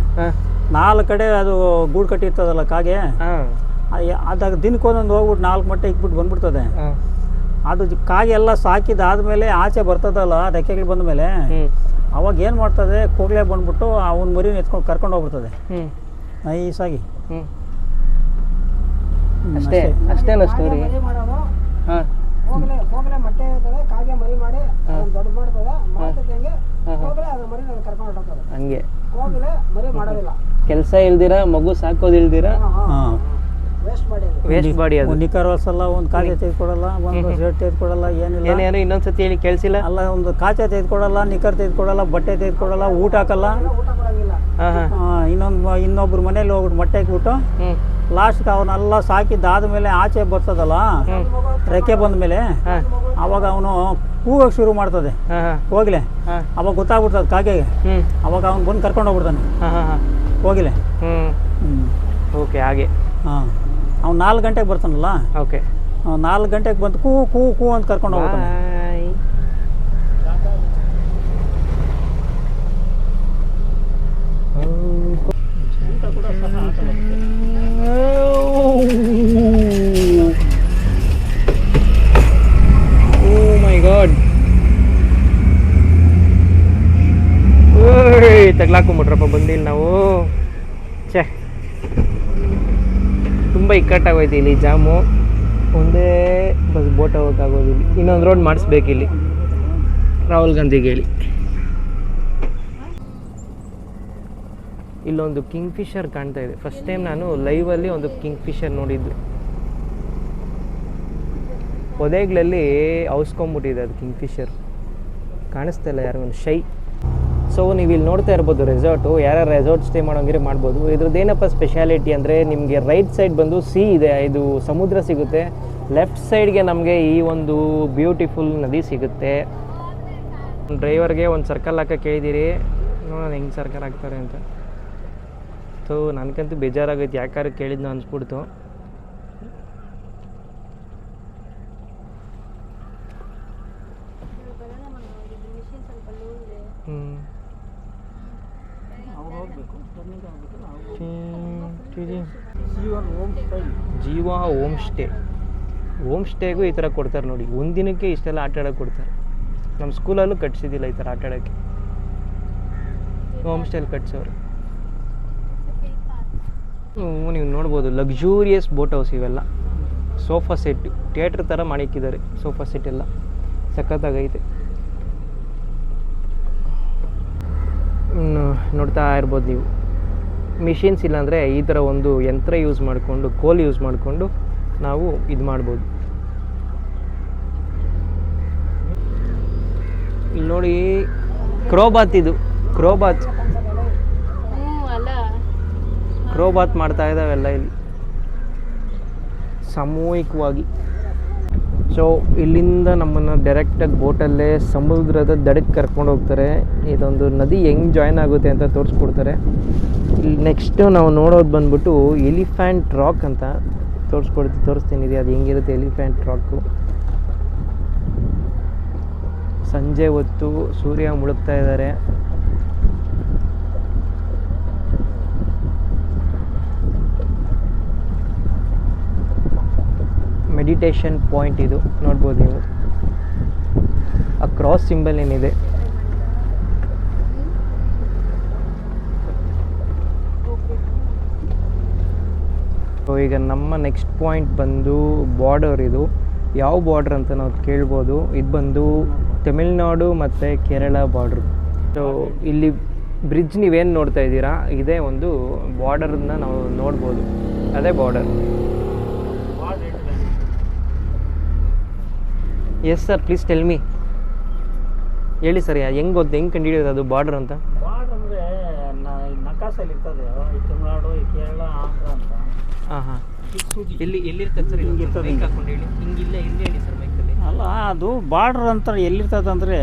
4 ಕಡೆ ಅದು ಗೂಡು ಕಟ್ಟಿರ್ತದಲ್ಲ ಕಾಗೆ, ಅದಾಗ ದಿನಕ್ಕೊಂದೊಂದು ಹೋಗ್ಬಿಟ್ಟು 4 ಮೊಟ್ಟೆ ಇಕ್ಬಿಟ್ಟು ಬಂದ್ಬಿಡ್ತದೆ. ಅದು ಕಾಗೆ ಎಲ್ಲ ಸಾಕಿದಾದ್ಮೇಲೆ ಆಚೆ ಬರ್ತದಲ್ಲ ರೆಕ್ಕೆಗಳು ಬಂದ ಮೇಲೆ, ಅವಾಗ ಏನು ಮಾಡ್ತದೆ, ಕೋಗಿಲೆ ಬಂದ್ಬಿಟ್ಟು ಅವನ ಮರಿನ ಎತ್ಕೊಂಡು ಕರ್ಕೊಂಡು ಹೋಗ್ಬಿಡ್ತದೆ ನೈಸಾಗಿ. ಅಷ್ಟೇನಾ ಸ್ಟೋರಿ? ಹೋಗಲೇ ಮೊಟ್ಟೆ ಇರ್ತದೆ, ಕಾಗೆ ಮರಿ ಮಾಡಿ ದೊಡ್ಡ ಮಾಡ್ತದೆ, ಮಾಡ್ತಿದ್ದಂಗೆ ಹೋಗಲೇ ಅದು ಮರಿ ಕರ್ಕೊಂಡು ಹೊರಟೋಗ್ತದೆ. ಹಂಗೆ ಹೋಗಲೇ ಮರಿ ಮಾಡೋದಿಲ್ಲ, ಕೆಲಸ ಇಲ್ದಿರ ಮಗು ಸಾಕೋದು ಇಲ್ದಿರ ಹಾಂ ವೇಸ್ಟ್ ಮಾಡಿ ಅದು. ವೇಸ್ಟ್ ಬಾಡಿ ಅದು. ಒಂದು ನಿಕ್ಕರ್ ಹೊಲ್ಸಲ್ಲ, ಒಂದು ಕಾಜೆ ತೆಗೆದುಕೊಡಲ್ಲ, ಒಂದು ಶರ್ಟ್ ತೆಗೆದುಕೊಡಲ್ಲ, ಏನಿಲ್ಲ. ಏನೇನು ಇನ್ನೊಂದ್ಸತಿ ಹೇಳಿ ಕೇಳಿಸಿಲ್ಲ. ಅಲ್ಲ, ಒಂದು ಕಾಚೆ ತೆಗೆದುಕೊಡಲ್ಲ, ನಿಕ್ಕರ್ ತೆಗೆದುಕೊಡಲ್ಲ, ಬಟ್ಟೆ ತೆಗೆದುಕೊಡಲ್ಲ, ಊಟ ಹಾಕಲ್ಲ. ಊಟ ಕೊಡಂಗಿಲ್ಲ. ಹಾಂ ಹಾಂ ಇನ್ನೊಬ್ರು ಮನೇಲಿ ಹೋಗ್ಬಿಟ್ಟು ಮೊಟ್ಟೆ ಇಕ್ಬಿಟ್ಟು ಹ್ಞೂ ಲಾಸ್ಟ್ಗೆ ಅವನ್ನೆಲ್ಲ ಸಾಕಿದ್ದಾದ್ಮೇಲೆ ಆಚೆ ಬರ್ತದಲ್ಲ, ರೆಕ್ಕೆ ಬಂದ ಮೇಲೆ ಹಾಂ ಅವಾಗ ಅವನು ಕೂಗೋಕೆ ಶುರು ಮಾಡ್ತದೆ. ಹಾಂ ಹಾಂ ಹೋಗ್ಲೆ ಹಾಂ ಅವಾಗ ಗೊತ್ತಾಗ್ಬಿಡ್ತದೆ ಕಾಗೆಗೆ. ಹ್ಞೂ ಅವಾಗ ಅವ್ನು ಬಂದು ಕರ್ಕೊಂಡು ಹೋಗ್ಬಿಡ್ತಾನೆ. ಹಾಂ ಹಾಂ ಹಾಂ ಹೋಗಿಲೆ. ಹ್ಞೂ ಓಕೆ ಹಾಗೆ. ಹಾಂ, ಅವ್ನು 4 ಗಂಟೆಗೆ ಬರ್ತಾನಲ್ಲ, ಓಕೆ 4 ಗಂಟೆಗೆ ಬಂದು ಕೂ ಕೂ ಕೂ ಅಂತ ಕರ್ಕೊಂಡು ಹೋಗ್ತಾನೆ. ಬಾಯ್. ಓ ಮೈ ಗಾಡ್, ತಗ್ಲಾಕೊಂಬಿಟ್ರಪ್ಪ ಬಂದಿಲ್ಲ ನಾವು. ಛೇ, ತುಂಬ ಇಕ್ಕಟ್ಟಾಗೋಯ್ತು ಇಲ್ಲಿ ಜಾಮು. ಒಂದೇ ಬಸ್ ಬೋಟ್ ಹೋಗೋಕ್ಕಾಗೋದು. ಇಲ್ಲಿ ಇನ್ನೊಂದು ರೋಡ್ ಮಾಡಿಸ್ಬೇಕು ಇಲ್ಲಿ ರಾಹುಲ್ ಗಾಂಧಿಗೆ ಹೇಳಿ. ಇಲ್ಲೊಂದು ಕಿಂಗ್ ಫಿಶರ್ ಕಾಣ್ತಾ ಇದೆ. ಫಸ್ಟ್ ಟೈಮ್ ನಾನು ಲೈವಲ್ಲಿ ಒಂದು ಕಿಂಗ್ ಫಿಶರ್ ನೋಡಿದ್ದು. ಪೊದೆಗಳಲ್ಲಿ ಔಸ್ಕೊಂಬಿಟ್ಟಿದೆ ಅದು ಕಿಂಗ್ ಫಿಶರ್. ಕಾಣಿಸ್ತಾ ಇಲ್ಲ ಯಾರಿಗೊಂದು ಶೈ. ಸೊ ನೀವು ಇಲ್ಲಿ ನೋಡ್ತಾ ಇರ್ಬೋದು ರೆಸಾರ್ಟು. ಯಾರ್ಯಾರು ರೆಸಾರ್ಟ್ ಸ್ಟೇ ಮಾಡೋಂಗಿದ್ರೆ ಮಾಡ್ಬೋದು. ಇದ್ರದ್ದು ಏನಪ್ಪ ಸ್ಪೆಷಾಲಿಟಿ ಅಂದರೆ, ನಿಮಗೆ ರೈಟ್ ಸೈಡ್ ಬಂದು ಸಿ ಇದೆ, ಇದು ಸಮುದ್ರ ಸಿಗುತ್ತೆ. ಲೆಫ್ಟ್ ಸೈಡ್ಗೆ ನಮಗೆ ಈ ಒಂದು ಬ್ಯೂಟಿಫುಲ್ ನದಿ ಸಿಗುತ್ತೆ. ಡ್ರೈವರ್ಗೆ ಒಂದು ಸರ್ಕಲ್ ಹಾಕಕ್ಕೆ ಕೇಳಿದ್ದೀರಿ, ನೋಡೋಣ ಹೆಂಗೆ ಸರ್ಕಲ್ ಹಾಕ್ತಾರೆ ಅಂತ. ಸೊ ನನಗಂತೂ ಬೇಜಾರಾಗೈತೆ, ಯಾಕಾದ್ರೆ ಕೇಳಿದ್ನೋ ಅನಿಸ್ಬಿಡ್ತು. ಜೀವ ಹೋಮ್ ಸ್ಟೇಗೂ ಈ ಥರ ಕೊಡ್ತಾರೆ ನೋಡಿ. ಒಂದಿನಕ್ಕೆ ಇಷ್ಟೆಲ್ಲ ಆಟ ಆಡೋಕ್ಕೆ ಕೊಡ್ತಾರೆ. ನಮ್ಮ ಸ್ಕೂಲಲ್ಲೂ ಕಟ್ಸಿದ್ದಿಲ್ಲ ಈ ಥರ ಆಟ ಆಡೋಕ್ಕೆ. ಹೋಮ್ ಸ್ಟೇಲಿ ಕಟ್ಸೋರು. ನೀವು ನೋಡ್ಬೋದು ಲಕ್ಸುರಿಯಸ್ ಬೋಟ್ ಹೌಸ್ ಇವೆಲ್ಲ. ಸೋಫಾ ಸೆಟ್ ಥಿಯೇಟ್ರ್ ಥರ ಮಾಡಿಕ್ಕಿದ್ದಾರೆ ಸೋಫಾ ಸೆಟ್ ಎಲ್ಲ. ಸಖತ್ತಾಗೈತೆ. ನೋಡ್ತಾ ಇರ್ಬೋದು ನೀವು. ಮಿಷಿನ್ಸ್ ಇಲ್ಲಾಂದರೆ ಈ ಥರ ಒಂದು ಯಂತ್ರ ಯೂಸ್ ಮಾಡಿಕೊಂಡು, ಕೋಲ್ ಯೂಸ್ ಮಾಡಿಕೊಂಡು ನಾವು ಇದು ಮಾಡ್ಬೋದು. ಇಲ್ಲಿ ನೋಡಿ ಕ್ರೋಬಾತ್, ಇದು ಕ್ರೋಬಾತ್ ಮಾಡ್ತಾ ಇದ್ದಾವೆಲ್ಲ ಇಲ್ಲಿ ಸಾಮೂಹಿಕವಾಗಿ. ಸೊ ಇಲ್ಲಿಂದ ನಮ್ಮನ್ನು ಡೈರೆಕ್ಟಾಗಿ ಬೋಟಲ್ಲೇ ಸಮುದ್ರದ ದಡಕ್ಕೆ ಕರ್ಕೊಂಡು ಹೋಗ್ತಾರೆ. ಇದೊಂದು ನದಿ ಹೆಂಗೆ ಜಾಯ್ನ್ ಆಗುತ್ತೆ ಅಂತ ತೋರಿಸ್ಕೊಡ್ತಾರೆ. ಇಲ್ಲಿ ನೆಕ್ಸ್ಟು ನಾವು ನೋಡೋದು ಬಂದ್ಬಿಟ್ಟು ಎಲಿಫ್ಯಾಂಟ್ ರಾಕ್ ಅಂತ ತೋರಿಸ್ತೀನಿ. ಅದು ಹೆಂಗಿರುತ್ತೆ ಎಲಿಫ್ಯಾಂಟ್ ರಾಕು. ಸಂಜೆ ಹೊತ್ತು ಸೂರ್ಯ ಮುಳುಗ್ತಾ ಇದ್ದಾರೆ. ಮೆಡಿಟೇಷನ್ ಪಾಯಿಂಟ್ ಇದು ನೋಡ್ಬೋದು ನೀವು. ಆ ಕ್ರಾಸ್ ಸಿಂಬಲ್ ಏನಿದೆ, ಈಗ ನಮ್ಮ ನೆಕ್ಸ್ಟ್ ಪಾಯಿಂಟ್ ಬಂದು ಬಾರ್ಡರ್. ಇದು ಯಾವ ಬಾರ್ಡ್ರ್ ಅಂತ ನಾವು ಕೇಳ್ಬೋದು. ಇದು ಬಂದು ತಮಿಳ್ನಾಡು ಮತ್ತು ಕೇರಳ ಬಾರ್ಡ್ರು. ಸೊ ಇಲ್ಲಿ ಬ್ರಿಡ್ಜ್ ನೀವೇನು ನೋಡ್ತಾ ಇದ್ದೀರಾ, ಇದೇ ಒಂದು ಬಾರ್ಡರನ್ನ ನಾವು ನೋಡ್ಬೋದು. ಅದೇ border. Yes sir, please tell me. ಹೇಳಿ ಸರ್, ಹೆಂಗೆ ಕಂಡುಹಿಡಿಯೋದು ಅದು ಬಾರ್ಡರ್ ಅಂತ? ಬಾರ್ಡರ್ ಅಂದರೆ ನಕಾಸಲ್ಲಿ ಇರ್ತದೆ. ಈ ತಮಿಳ್ನಾಡು, ಈ ಕೇರಳ, ಆಂಧ್ರ ಅಂತ. ಹಾಂ ಹಾಂ. ಎಲ್ಲಿರ್ತದೆ ಸರ್? ಹಿಂಗಿರ್ತದೆ. ಹಾಕೊಂಡು ಹೇಳಿ. ಹಿಂಗಿಲ್ಲ, ಇಲ್ಲಿ ಹೇಳಿ ಸರ್ ಮೈಕಲ್ಲಿ. ಅಲ್ಲ, ಅದು ಬಾರ್ಡರ್ ಅಂತ ಎಲ್ಲಿರ್ತದೆ ಅಂದರೆ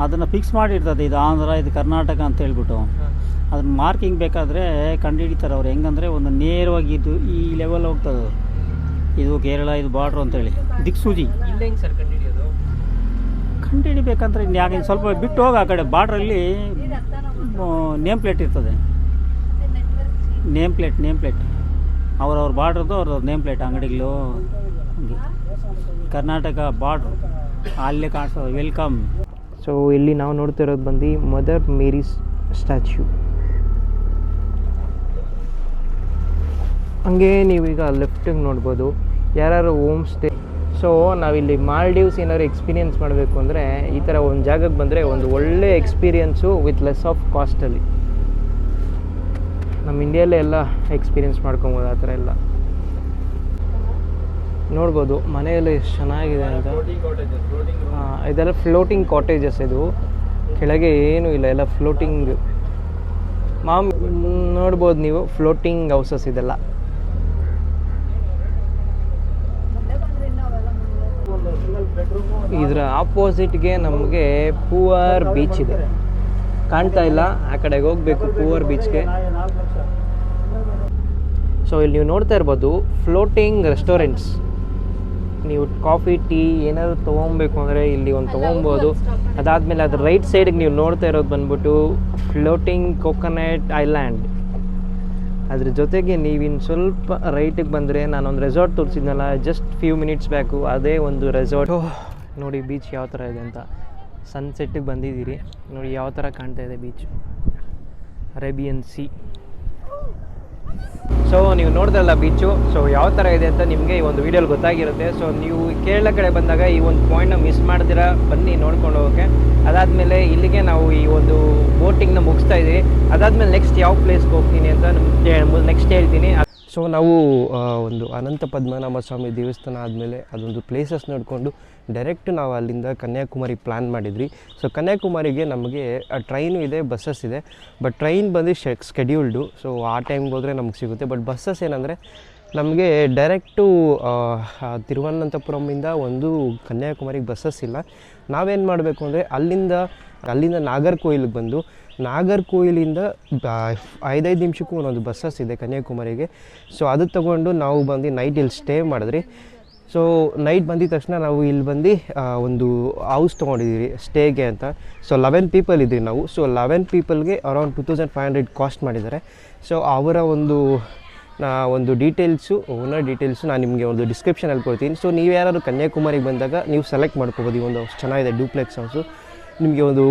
ಅದನ್ನು ಫಿಕ್ಸ್ ಮಾಡಿರ್ತದೆ. ಇದು ಆಂಧ್ರ, ಇದು ಕರ್ನಾಟಕ ಅಂತ ಹೇಳ್ಬಿಟ್ಟು ಅದನ್ನ ಮಾರ್ಕಿಂಗ್ ಬೇಕಾದರೆ ಕಂಡುಹಿಡಿತಾರೆ ಅವ್ರು. ಹೆಂಗಂದರೆ ಒಂದು ನೇರವಾಗಿ ಇದು ಈ ಲೆವೆಲ್ ಹೋಗ್ತದೆ. ಇದು ಕೇರಳ, ಇದು ಬಾರ್ಡ್ರು ಅಂತೇಳಿ ದಿಕ್ಸೂಜಿ. ಇಲ್ಲ ಹೆಂಗೆ ಸರ್ ಕಂಡುಹಿಡಿಯೋದು? ಕಂಡುಹಿಡಿಬೇಕಂದ್ರೆ ಯಾಕೆ ಸ್ವಲ್ಪ ಬಿಟ್ಟು ಹೋಗಿ ಆ ಕಡೆ ಬಾರ್ಡ್ರಲ್ಲಿ ನೇಮ್ ಪ್ಲೇಟ್ ಇರ್ತದೆ. ನೇಮ್ ಪ್ಲೇಟ್ ಅವ್ರವ್ರ ಬಾರ್ಡ್ರದ್ದು ಅವ್ರವ್ರ ನೇಮ್ ಪ್ಲೇಟ್ ಅಂಗಡಿಗಳು. ಹಂಗೆ ಕರ್ನಾಟಕ ಬಾರ್ಡ್ರು ಅಲ್ಲೇ ಕಾಣಿಸೋದು ವೆಲ್ಕಮ್. ಸೊ ಇಲ್ಲಿ ನಾವು ನೋಡ್ತಿರೋದು ಬಂದು ಮದರ್ ಮೇರಿಸ್ ಸ್ಟ್ಯಾಚ್ಯೂ. ಹಂಗೆ ನೀವೀಗ ಲೆಫ್ಟಿಗೆ ನೋಡ್ಬೋದು ಯಾರ್ಯಾರು ಹೋಮ್ ಸ್ಟೇ. ಸೊ ನಾವಿಲ್ಲಿ ಮಾಲ್ಡೀವ್ಸ್ ಏನಾದ್ರು ಎಕ್ಸ್ಪೀರಿಯೆನ್ಸ್ ಮಾಡಬೇಕು ಅಂದರೆ ಈ ಥರ ಒಂದು ಜಾಗಕ್ಕೆ ಬಂದರೆ ಒಂದು ಒಳ್ಳೆ ಎಕ್ಸ್ಪೀರಿಯೆನ್ಸು ವಿತ್ ಲೆಸ್ ಆಫ್ ಕಾಸ್ಟಲ್ಲಿ. ನಮ್ಮ ಇಂಡಿಯಲ್ಲೇ ಎಲ್ಲ ಎಕ್ಸ್ಪೀರಿಯೆನ್ಸ್ ಮಾಡ್ಕೊಬೋದು ಆ ಥರ ಎಲ್ಲ. ನೋಡ್ಬೋದು ಮನೆಯೆಲ್ಲ ಎಷ್ಟು ಚೆನ್ನಾಗಿದೆ ಅಂತ. ಇದೆಲ್ಲ ಫ್ಲೋಟಿಂಗ್ ಕಾಟೇಜಸ್, ಇದು ಕೆಳಗೆ ಏನೂ ಇಲ್ಲ, ಎಲ್ಲ ಫ್ಲೋಟಿಂಗ್. ನೋಡ್ಬೋದು ನೀವು ಫ್ಲೋಟಿಂಗ್ ಹೌಸಸ್ ಇದೆಲ್ಲ. ಇದರ ಆಪೋಸಿಟ್ಗೆ ನಮಗೆ ಪೂವರ್ ಬೀಚ್ ಇದೆ, ಕಾಣ್ತಾ ಇಲ್ಲ, ಆ ಕಡೆಗೆ ಹೋಗಬೇಕು ಪೂವರ್ ಬೀಚ್ಗೆ. ಸೊ ಇಲ್ಲಿ ನೀವು ನೋಡ್ತಾ ಇರ್ಬೋದು ಫ್ಲೋಟಿಂಗ್ ರೆಸ್ಟೋರೆಂಟ್ಸ್. ನೀವು ಕಾಫಿ ಟೀ ಏನಾದರೂ ತೊಗೊಬೇಕು ಅಂದರೆ ಇಲ್ಲಿ ಒಂದು ತೊಗೊಬೋದು. ಅದಾದಮೇಲೆ ಅದ್ರ ರೈಟ್ ಸೈಡಿಗೆ ನೀವು ನೋಡ್ತಾ ಇರೋದು ಬಂದ್ಬಿಟ್ಟು ಫ್ಲೋಟಿಂಗ್ ಕೊಕೊನಟ್ ಐಲ್ಯಾಂಡ್. ಅದ್ರ ಜೊತೆಗೆ ನೀವಿನ್ನು ಸ್ವಲ್ಪ ರೈಟಿಗೆ ಬಂದರೆ ನಾನೊಂದು ರೆಸಾರ್ಟ್ ತೋರಿಸಿದ್ನಲ್ಲ ಜಸ್ಟ್ ಫ್ಯೂ ಮಿನಿಟ್ಸ್ ಬ್ಯಾಕು, ಅದೇ ಒಂದು ರೆಸಾರ್ಟು. ನೋಡಿ ಬೀಚ್ ಯಾವ ಥರ ಇದೆ ಅಂತ. ಸನ್ಸೆಟ್ಟಿಗೆ ಬಂದಿದ್ದೀರಿ, ನೋಡಿ ಯಾವ ಥರ ಕಾಣ್ತಾ ಇದೆ ಬೀಚ್, ಅರೇಬಿಯನ್ ಸಿ. ಸೊ ನೀವು ನೋಡಿದ್ರಲ್ಲ ಬೀಚು, ಸೊ ಯಾವ ಥರ ಇದೆ ಅಂತ ನಿಮಗೆ ಈ ಒಂದು ವೀಡಿಯೋಲಿ ಗೊತ್ತಾಗಿರುತ್ತೆ. ಸೊ ನೀವು ಕೇರಳ ಕಡೆ ಬಂದಾಗ ಈ ಒಂದು ಪಾಯಿಂಟ್ನ ಮಿಸ್ ಮಾಡ್ದಿರಾ ಬನ್ನಿ ನೋಡ್ಕೊಂಡು ಹೋಗೋಕ್ಕೆ. ಅದಾದಮೇಲೆ ಇಲ್ಲಿಗೆ ನಾವು ಈ ಒಂದು ಬೋಟಿಂಗ್ನ ಮುಗಿಸ್ತಾ ಇದ್ದೀವಿ. ಅದಾದಮೇಲೆ ನೆಕ್ಸ್ಟ್ ಯಾವ ಪ್ಲೇಸ್ಗೆ ಹೋಗ್ತೀನಿ ಅಂತ ನೆಕ್ಸ್ಟ್ ಹೇಳ್ತೀನಿ. ಸೊ ನಾವು ಒಂದು ಅನಂತ ಪದ್ಮನಾಭ ಸ್ವಾಮಿ ದೇವಸ್ಥಾನ ಆದಮೇಲೆ ಅದೊಂದು ಪ್ಲೇಸಸ್ ನೋಡಿಕೊಂಡು ಡೈರೆಕ್ಟ್ ನಾವು ಅಲ್ಲಿಂದ ಕನ್ಯಾಕುಮಾರಿ ಪ್ಲ್ಯಾನ್ ಮಾಡಿದ್ವಿ. ಸೊ ಕನ್ಯಾಕುಮಾರಿಗೆ ನಮಗೆ ಟ್ರೈನು ಇದೆ, ಬಸ್ಸಸ್ ಇದೆ. ಬಟ್ ಟ್ರೈನ್ ಬಂದು ಸ್ಕೆಡ್ಯೂಲ್ಡು, ಸೊ ಆ ಟೈಮ್ಗೆ ಹೋದರೆ ನಮ್ಗೆ ಸಿಗುತ್ತೆ. ಬಟ್ ಬಸ್ಸಸ್ ಏನಂದರೆ ನಮಗೆ ಡೈರೆಕ್ಟು ತಿರುವನಂತಪುರಮಿಂದ ಒಂದು ಕನ್ಯಾಕುಮಾರಿಗೆ ಬಸ್ಸಸ್ ಇಲ್ಲ. ನಾವೇನು ಮಾಡಬೇಕು ಅಂದರೆ ಅಲ್ಲಿಂದ ನಾಗರ್ಕೋಯಿಲ್ಗೆ ಬಂದು ನಾಗರ್ಕೋಯಿಲಿಂದ 5 ನಿಮಿಷಕ್ಕೂ ಒಂದೊಂದು ಬಸ್ಸಸ್ ಇದೆ ಕನ್ಯಾಕುಮಾರಿಗೆ. ಸೊ ಅದು ತೊಗೊಂಡು ನಾವು ಬಂದು ನೈಟ್ ಇಲ್ಲಿ ಸ್ಟೇ ಮಾಡಿದ್ರಿ. ಸೊ ನೈಟ್ ಬಂದಿದ ತಕ್ಷಣ ನಾವು ಇಲ್ಲಿ ಬಂದು ಒಂದು ಹೌಸ್ ತೊಗೊಂಡಿದ್ದೀವಿ ಸ್ಟೇಗೆ ಅಂತ. ಸೊ 11 ಪೀಪಲ್ ಇದ್ವಿ ನಾವು. ಸೊ 11 ಪೀಪಲ್ಗೆ ಅರೌಂಡ್ 2500 ಕಾಸ್ಟ್ ಮಾಡಿದ್ದಾರೆ. ಸೊ ಅವರ ಒಂದು ಡೀಟೇಲ್ಸು, ಓನರ್ ಡೀಟೇಲ್ಸು ನಾನು ನಿಮಗೆ ಒಂದು ಡಿಸ್ಕ್ರಿಪ್ಷನಲ್ಲಿ ಕೊಡ್ತೀನಿ. ಸೊ ನೀವು ಯಾರಾದರೂ ಕನ್ಯಾಕುಮಾರಿಗೆ ಬಂದಾಗ ನೀವು ಸೆಲೆಕ್ಟ್ ಮಾಡ್ಕೋಬೋದು. ಈ ಒಂದು ಹೌಸ್ ಚೆನ್ನಾಗಿದೆ, ಡೂಪ್ಲೆಕ್ಸ್ ಹೌಸು. ನಿಮಗೆ ಒಂದು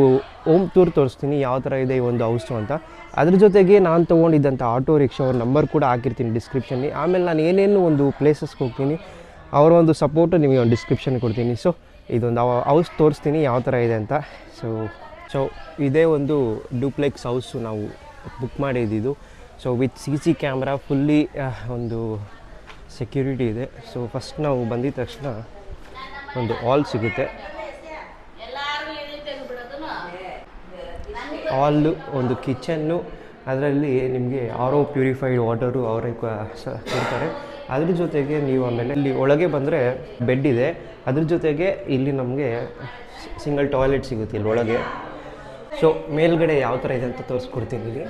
ಹೋಮ್ ಟೂರ್ ತೋರಿಸ್ತೀನಿ ಯಾವ ಥರ ಇದೆ ಈ ಒಂದು ಹೌಸು ಅಂತ. ಅದ್ರ ಜೊತೆಗೆ ನಾನು ತೊಗೊಂಡಿದ್ದಂಥ ಆಟೋ ರಿಕ್ಷಾ ಅವ್ರ ನಂಬರ್ ಕೂಡ ಹಾಕಿರ್ತೀನಿ ಡಿಸ್ಕ್ರಿಪ್ಷನ್ನಿ. ಆಮೇಲೆ ನಾನು ಏನೇನು ಒಂದು ಪ್ಲೇಸಸ್ಗೆ ಹೋಗ್ತೀನಿ ಅವರ ಒಂದು ಸಪೋರ್ಟು ನಿಮಗೆ ಒಂದು ಡಿಸ್ಕ್ರಿಪ್ಷನ್ ಕೊಡ್ತೀನಿ. ಸೊ ಇದೊಂದು ಹೌಸ್ ತೋರಿಸ್ತೀನಿ ಯಾವ ಥರ ಇದೆ ಅಂತ. ಸೊ ಇದೇ ಒಂದು ಡೂಪ್ಲೆಕ್ಸ್ ಹೌಸು ನಾವು ಬುಕ್ ಮಾಡಿದ್ದು. So with CC camera, fully ಒಂದು ಸೆಕ್ಯೂರಿಟಿ ಇದೆ. ಸೊ ಫಸ್ಟ್ ನಾವು ಬಂದಿದ ತಕ್ಷಣ ಒಂದು ಹಾಲ್ ಸಿಗುತ್ತೆ. ಹಾಲು, ಒಂದು ಕಿಚನ್ನು, ಅದರಲ್ಲಿ ನಿಮಗೆ RO ಪ್ಯೂರಿಫೈಡ್ ವಾಟರು ಅವರೇ ಕೊಡ್ತಾರೆ. ಅದ್ರ ಜೊತೆಗೆ ನೀವು ಆಮೇಲೆ ಇಲ್ಲಿ ಒಳಗೆ ಬಂದರೆ ಬೆಡ್ ಇದೆ. ಅದ್ರ ಜೊತೆಗೆ ಇಲ್ಲಿ ನಮಗೆ ಸಿಂಗಲ್ ಟಾಯ್ಲೆಟ್ ಸಿಗುತ್ತೆ ಇಲ್ಲಿ ಒಳಗೆ. ಸೊ ಮೇಲ್ಗಡೆ ಯಾವ ಥರ ಇದೆ ಅಂತ ತೋರಿಸ್ಕೊಡ್ತೀನಿ ಇಲ್ಲಿ.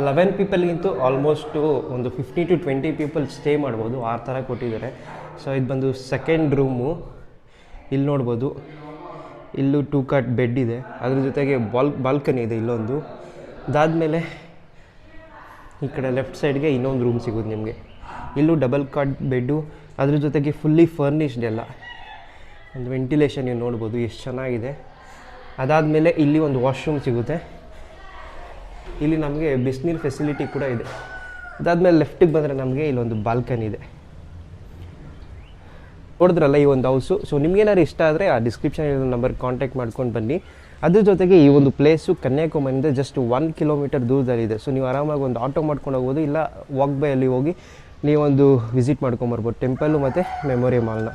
ಲೆವೆನ್ ಪೀಪಲ್ಗಿಂತೂ ಆಲ್ಮೋಸ್ಟು ಒಂದು 50 to 20 ಪೀಪಲ್ ಸ್ಟೇ ಮಾಡ್ಬೋದು, ಆ ಥರ ಕೊಟ್ಟಿದ್ದಾರೆ. ಸೊ ಇದು ಬಂದು ಸೆಕೆಂಡ್ ರೂಮು. ಇಲ್ಲಿ ನೋಡ್ಬೋದು, ಇಲ್ಲೂ 2 ಕಾಟ್ ಬೆಡ್ ಇದೆ. ಅದ್ರ ಜೊತೆಗೆ ಬಾಲ್ಕನಿ ಇದೆ ಇಲ್ಲೊಂದು. ಅದಾದಮೇಲೆ ಈ ಕಡೆ ಲೆಫ್ಟ್ ಸೈಡ್ಗೆ ಇನ್ನೊಂದು ರೂಮ್ ಸಿಗೋದು ನಿಮಗೆ. ಇಲ್ಲೂ ಡಬಲ್ ಕಾಟ್ ಬೆಡ್ಡು, ಅದ್ರ ಜೊತೆಗೆ ಫುಲ್ಲಿ ಫರ್ನಿಶ್ಡ್ ಎಲ್ಲ. ಒಂದು ವೆಂಟಿಲೇಷನ್ ನೀವು ನೋಡ್ಬೋದು ಎಷ್ಟು ಚೆನ್ನಾಗಿದೆ. ಅದಾದಮೇಲೆ ಇಲ್ಲಿ ಒಂದು ವಾಶ್ರೂಮ್ ಸಿಗುತ್ತೆ. ಇಲ್ಲಿ ನಮಗೆ ಬಿಸಿನೀರು ಫೆಸಿಲಿಟಿ ಕೂಡ ಇದೆ. ಅದಾದಮೇಲೆ ಲೆಫ್ಟಿಗೆ ಬಂದರೆ ನಮಗೆ ಇಲ್ಲೊಂದು ಬಾಲ್ಕನಿ ಇದೆ. ನೋಡಿದ್ರಲ್ಲ ಈ ಒಂದು ಹೌಸು. ಸೊ ನಿಮ್ಗೇನಾದ್ರು ಇಷ್ಟ ಆದರೆ ಆ ಡಿಸ್ಕ್ರಿಪ್ಷನ್ ಇರೋ ನಂಬರ್ ಕಾಂಟ್ಯಾಕ್ಟ್ ಮಾಡ್ಕೊಂಡು ಬನ್ನಿ. ಅದ್ರ ಜೊತೆಗೆ ಈ ಒಂದು ಪ್ಲೇಸು ಕನ್ಯಾಕುಮಾರಿಯಿಂದ ಜಸ್ಟ್ 1 ಕಿಲೋಮೀಟರ್ ದೂರದಲ್ಲಿದೆ. ಸೊ ನೀವು ಆರಾಮಾಗಿ ಒಂದು ಆಟೋ ಮಾಡ್ಕೊಂಡು ಹೋಗ್ಬೋದು, ಇಲ್ಲ ವಾಕ್ ಬೈಯಲ್ಲಿ ಹೋಗಿ ನೀವೊಂದು ವಿಸಿಟ್ ಮಾಡ್ಕೊಂಬರ್ಬೋದು ಟೆಂಪಲ್ಲು ಮತ್ತು ಮೆಮೋರಿಯಲ್ ಮಾಲ್ನ.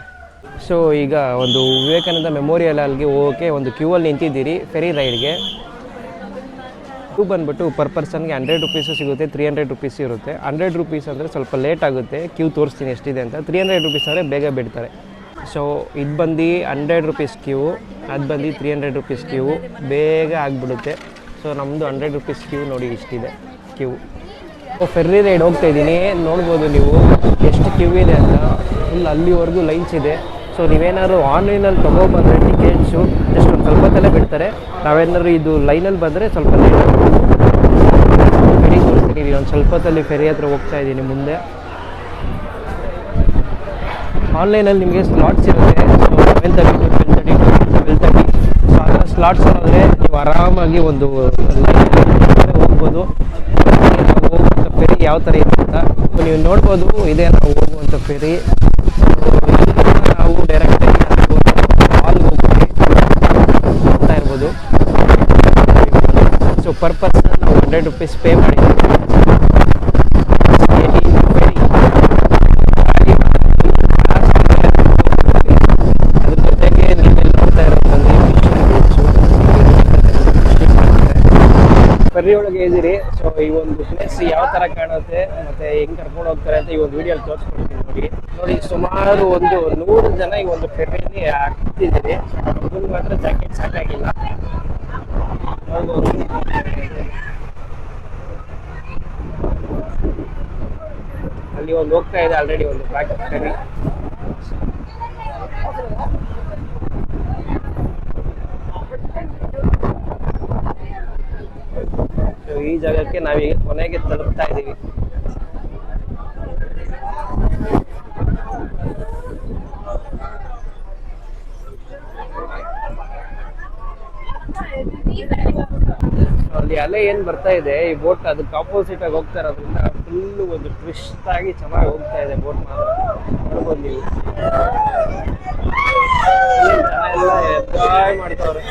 ಸೊ ಈಗ ಒಂದು ವಿವೇಕಾನಂದ ಮೆಮೋರಿಯಲ್ ಹಾಲ್ಗೆ ಹೋಗೋಕ್ಕೆ ಒಂದು ಕ್ಯೂವಲ್ಲಿ ನಿಂತಿದ್ದೀರಿ ಫೆರಿ ರೈಡ್ಗೆ. ಕ್ಯೂ ಬಂದುಬಿಟ್ಟು ಪರ್ ಪರ್ಸನ್ಗೆ 100 ರುಪೀಸು ಸಿಗುತ್ತೆ, 300 ರುಪೀಸ್ ಇರುತ್ತೆ. 100 ರುಪೀಸ್ ಅಂದರೆ ಸ್ವಲ್ಪ ಲೇಟ್ ಆಗುತ್ತೆ, ಕ್ಯೂ ತೋರಿಸ್ತೀನಿ ಎಷ್ಟಿದೆ ಅಂತ. 300 ರುಪೀಸ್ ಅಂದರೆ ಬೇಗ ಬಿಡ್ತಾರೆ. ಸೊ ಇದು ಬಂದು 100 ರುಪೀಸ್ ಕ್ಯೂ, ಅದು ಬಂದು 300 ರುಪೀಸ್ ಕ್ಯೂ, ಬೇಗ ಆಗಿಬಿಡುತ್ತೆ. ಸೊ ನಮ್ಮದು 100 ರುಪೀಸ್ ಕ್ಯೂ ನೋಡಿ ಇಷ್ಟಿದೆ ಕ್ಯೂ. ಫೆರ್ರಿ ರೈಡ್ ಹೋಗ್ತಾ ಇದ್ದೀನಿ, ನೋಡ್ಬೋದು ನೀವು ಎಷ್ಟು ಕ್ಯೂ ಇದೆ ಅಂತ. ಫುಲ್ ಅಲ್ಲಿವರೆಗೂ ಲೈನ್ಸ್ ಇದೆ. ಸೊ ನೀವೇನಾದ್ರು ಆನ್ಲೈನಲ್ಲಿ ತೊಗೊಬಂದರೆ ಟಿಕೆಟ್ಸು ಜಸ್ಟ್ ಒಂದು ಸ್ವಲ್ಪ ಹೊತ್ತಲ್ಲೇ ಬಿಡ್ತಾರೆ. ನಾವೇನಾದ್ರು ಇದು ಲೈನಲ್ಲಿ ಬಂದರೆ ಸ್ವಲ್ಪ ಲೇಟ್ ಆಗುತ್ತೆ. ಫೆರಿ ತೋರಿಸ್ತೀನಿ, ಒಂದು ಸ್ವಲ್ಪ ಹೊತ್ತಲ್ಲಿ ಫೆರಿ ಹತ್ರ ಹೋಗ್ತಾ ಇದ್ದೀನಿ ಮುಂದೆ. ಆನ್ಲೈನಲ್ಲಿ ನಿಮಗೆ ಸ್ಲಾಟ್ಸ್ ಇರುತ್ತೆ. So 11:30 to 12:30 to 12:30. ಸೊ ಆ ಥರ ಸ್ಲಾಟ್ಸ್ ಅಂದರೆ ನೀವು ಆರಾಮಾಗಿ ಒಂದು ಲೈನಲ್ಲಿ ಹೋಗ್ಬೋದು. ಹೋಗುವಂಥ ಫೆರಿ ಯಾವ ಥರ ಇದೆ ಅಂತ ನೀವು ನೋಡ್ಬೋದು ಇದೇ ನಾವು ಹೋಗುವಂಥ ಫೆರಿ. ನಾವು ಡೈರೆಕ್ಟಾಗಿ ಹಾಲ್ಗೆ ಹೋಗ್ತೀವಿ ನೋಡ್ತಾ ಇರ್ಬೋದು. ಸೊ ಪರ್ ಪರ್ಸನ್ ನಾವು 100 ರೂಪೀಸ್ ಪೇ ಮಾಡಿದ್ದೀವಿ. ಅದ್ರ ಜೊತೆಗೆ ನೀವೆಲ್ಲ ನೋಡ್ತಾ ಇರೋದ್ರಲ್ಲಿ ಫೆರ್ರಿ ಒಳಗೆ ಇದ್ದೀರಿ. ಸೊ ಈ ಒಂದು ಪ್ಲೇಸ್ ಯಾವ ತರ ಕಾಣುತ್ತೆ ಮತ್ತೆ ಹೆಂಗ್ ಕರ್ಕೊಂಡು ಹೋಗ್ತಾರೆ ಅಂತ ಈ ಒಂದು ವಿಡಿಯೋ ತೋರಿಸ್ಕೊಡ್ತೀನಿ ನೋಡಿ. ಸುಮಾರು ಒಂದು 100 ಜನ ಈ ಒಂದು ಫೆರ್ರಿಯಲ್ಲಿ ಆಗ್ತಿದ್ದೀರಿ. ಅದನ್ನ ಮಾತ್ರ ಜಾಕೆಟ್ ಸಾಕಾಗಿಲ್ಲ. ಅಲ್ಲಿ ಒಂದು ಹೋಗ್ತಾ ಇದೆ ಆಲ್ರೆಡಿ ಒಂದು ಬ್ಲಾಕ್ ಫೆರ್ರಿ. ಈ ಜಾಗಕ್ಕೆ ನಾವೀಗ ಕೊನೆಗೆ ತಲುಪ್ತಾ ಇದ್ದೀವಿ. ಅಲ್ಲಿ ಅಲೆ ಏನ್ ಬರ್ತಾ ಇದೆ ಈ ಬೋಟ್ ಅದಕ್ಕೆ ಆಪೋಸಿಟ್ ಆಗಿ ಹೋಗ್ತಾ ಇರೋದ್ರಿಂದ ಫುಲ್ ಒಂದು ಟ್ವಿಸ್ಟ್ ಆಗಿ ಚೆನ್ನಾಗಿ ಹೋಗ್ತಾ ಇದೆ ಬೋಟ್ ಮಾತ್ರ. ನೋಡ್ಬೋದು ನೀವು ಜನ ಎಲ್ಲ ಎಂಜಾಯ್ ಮಾಡ್ತಾವ್ರೆ.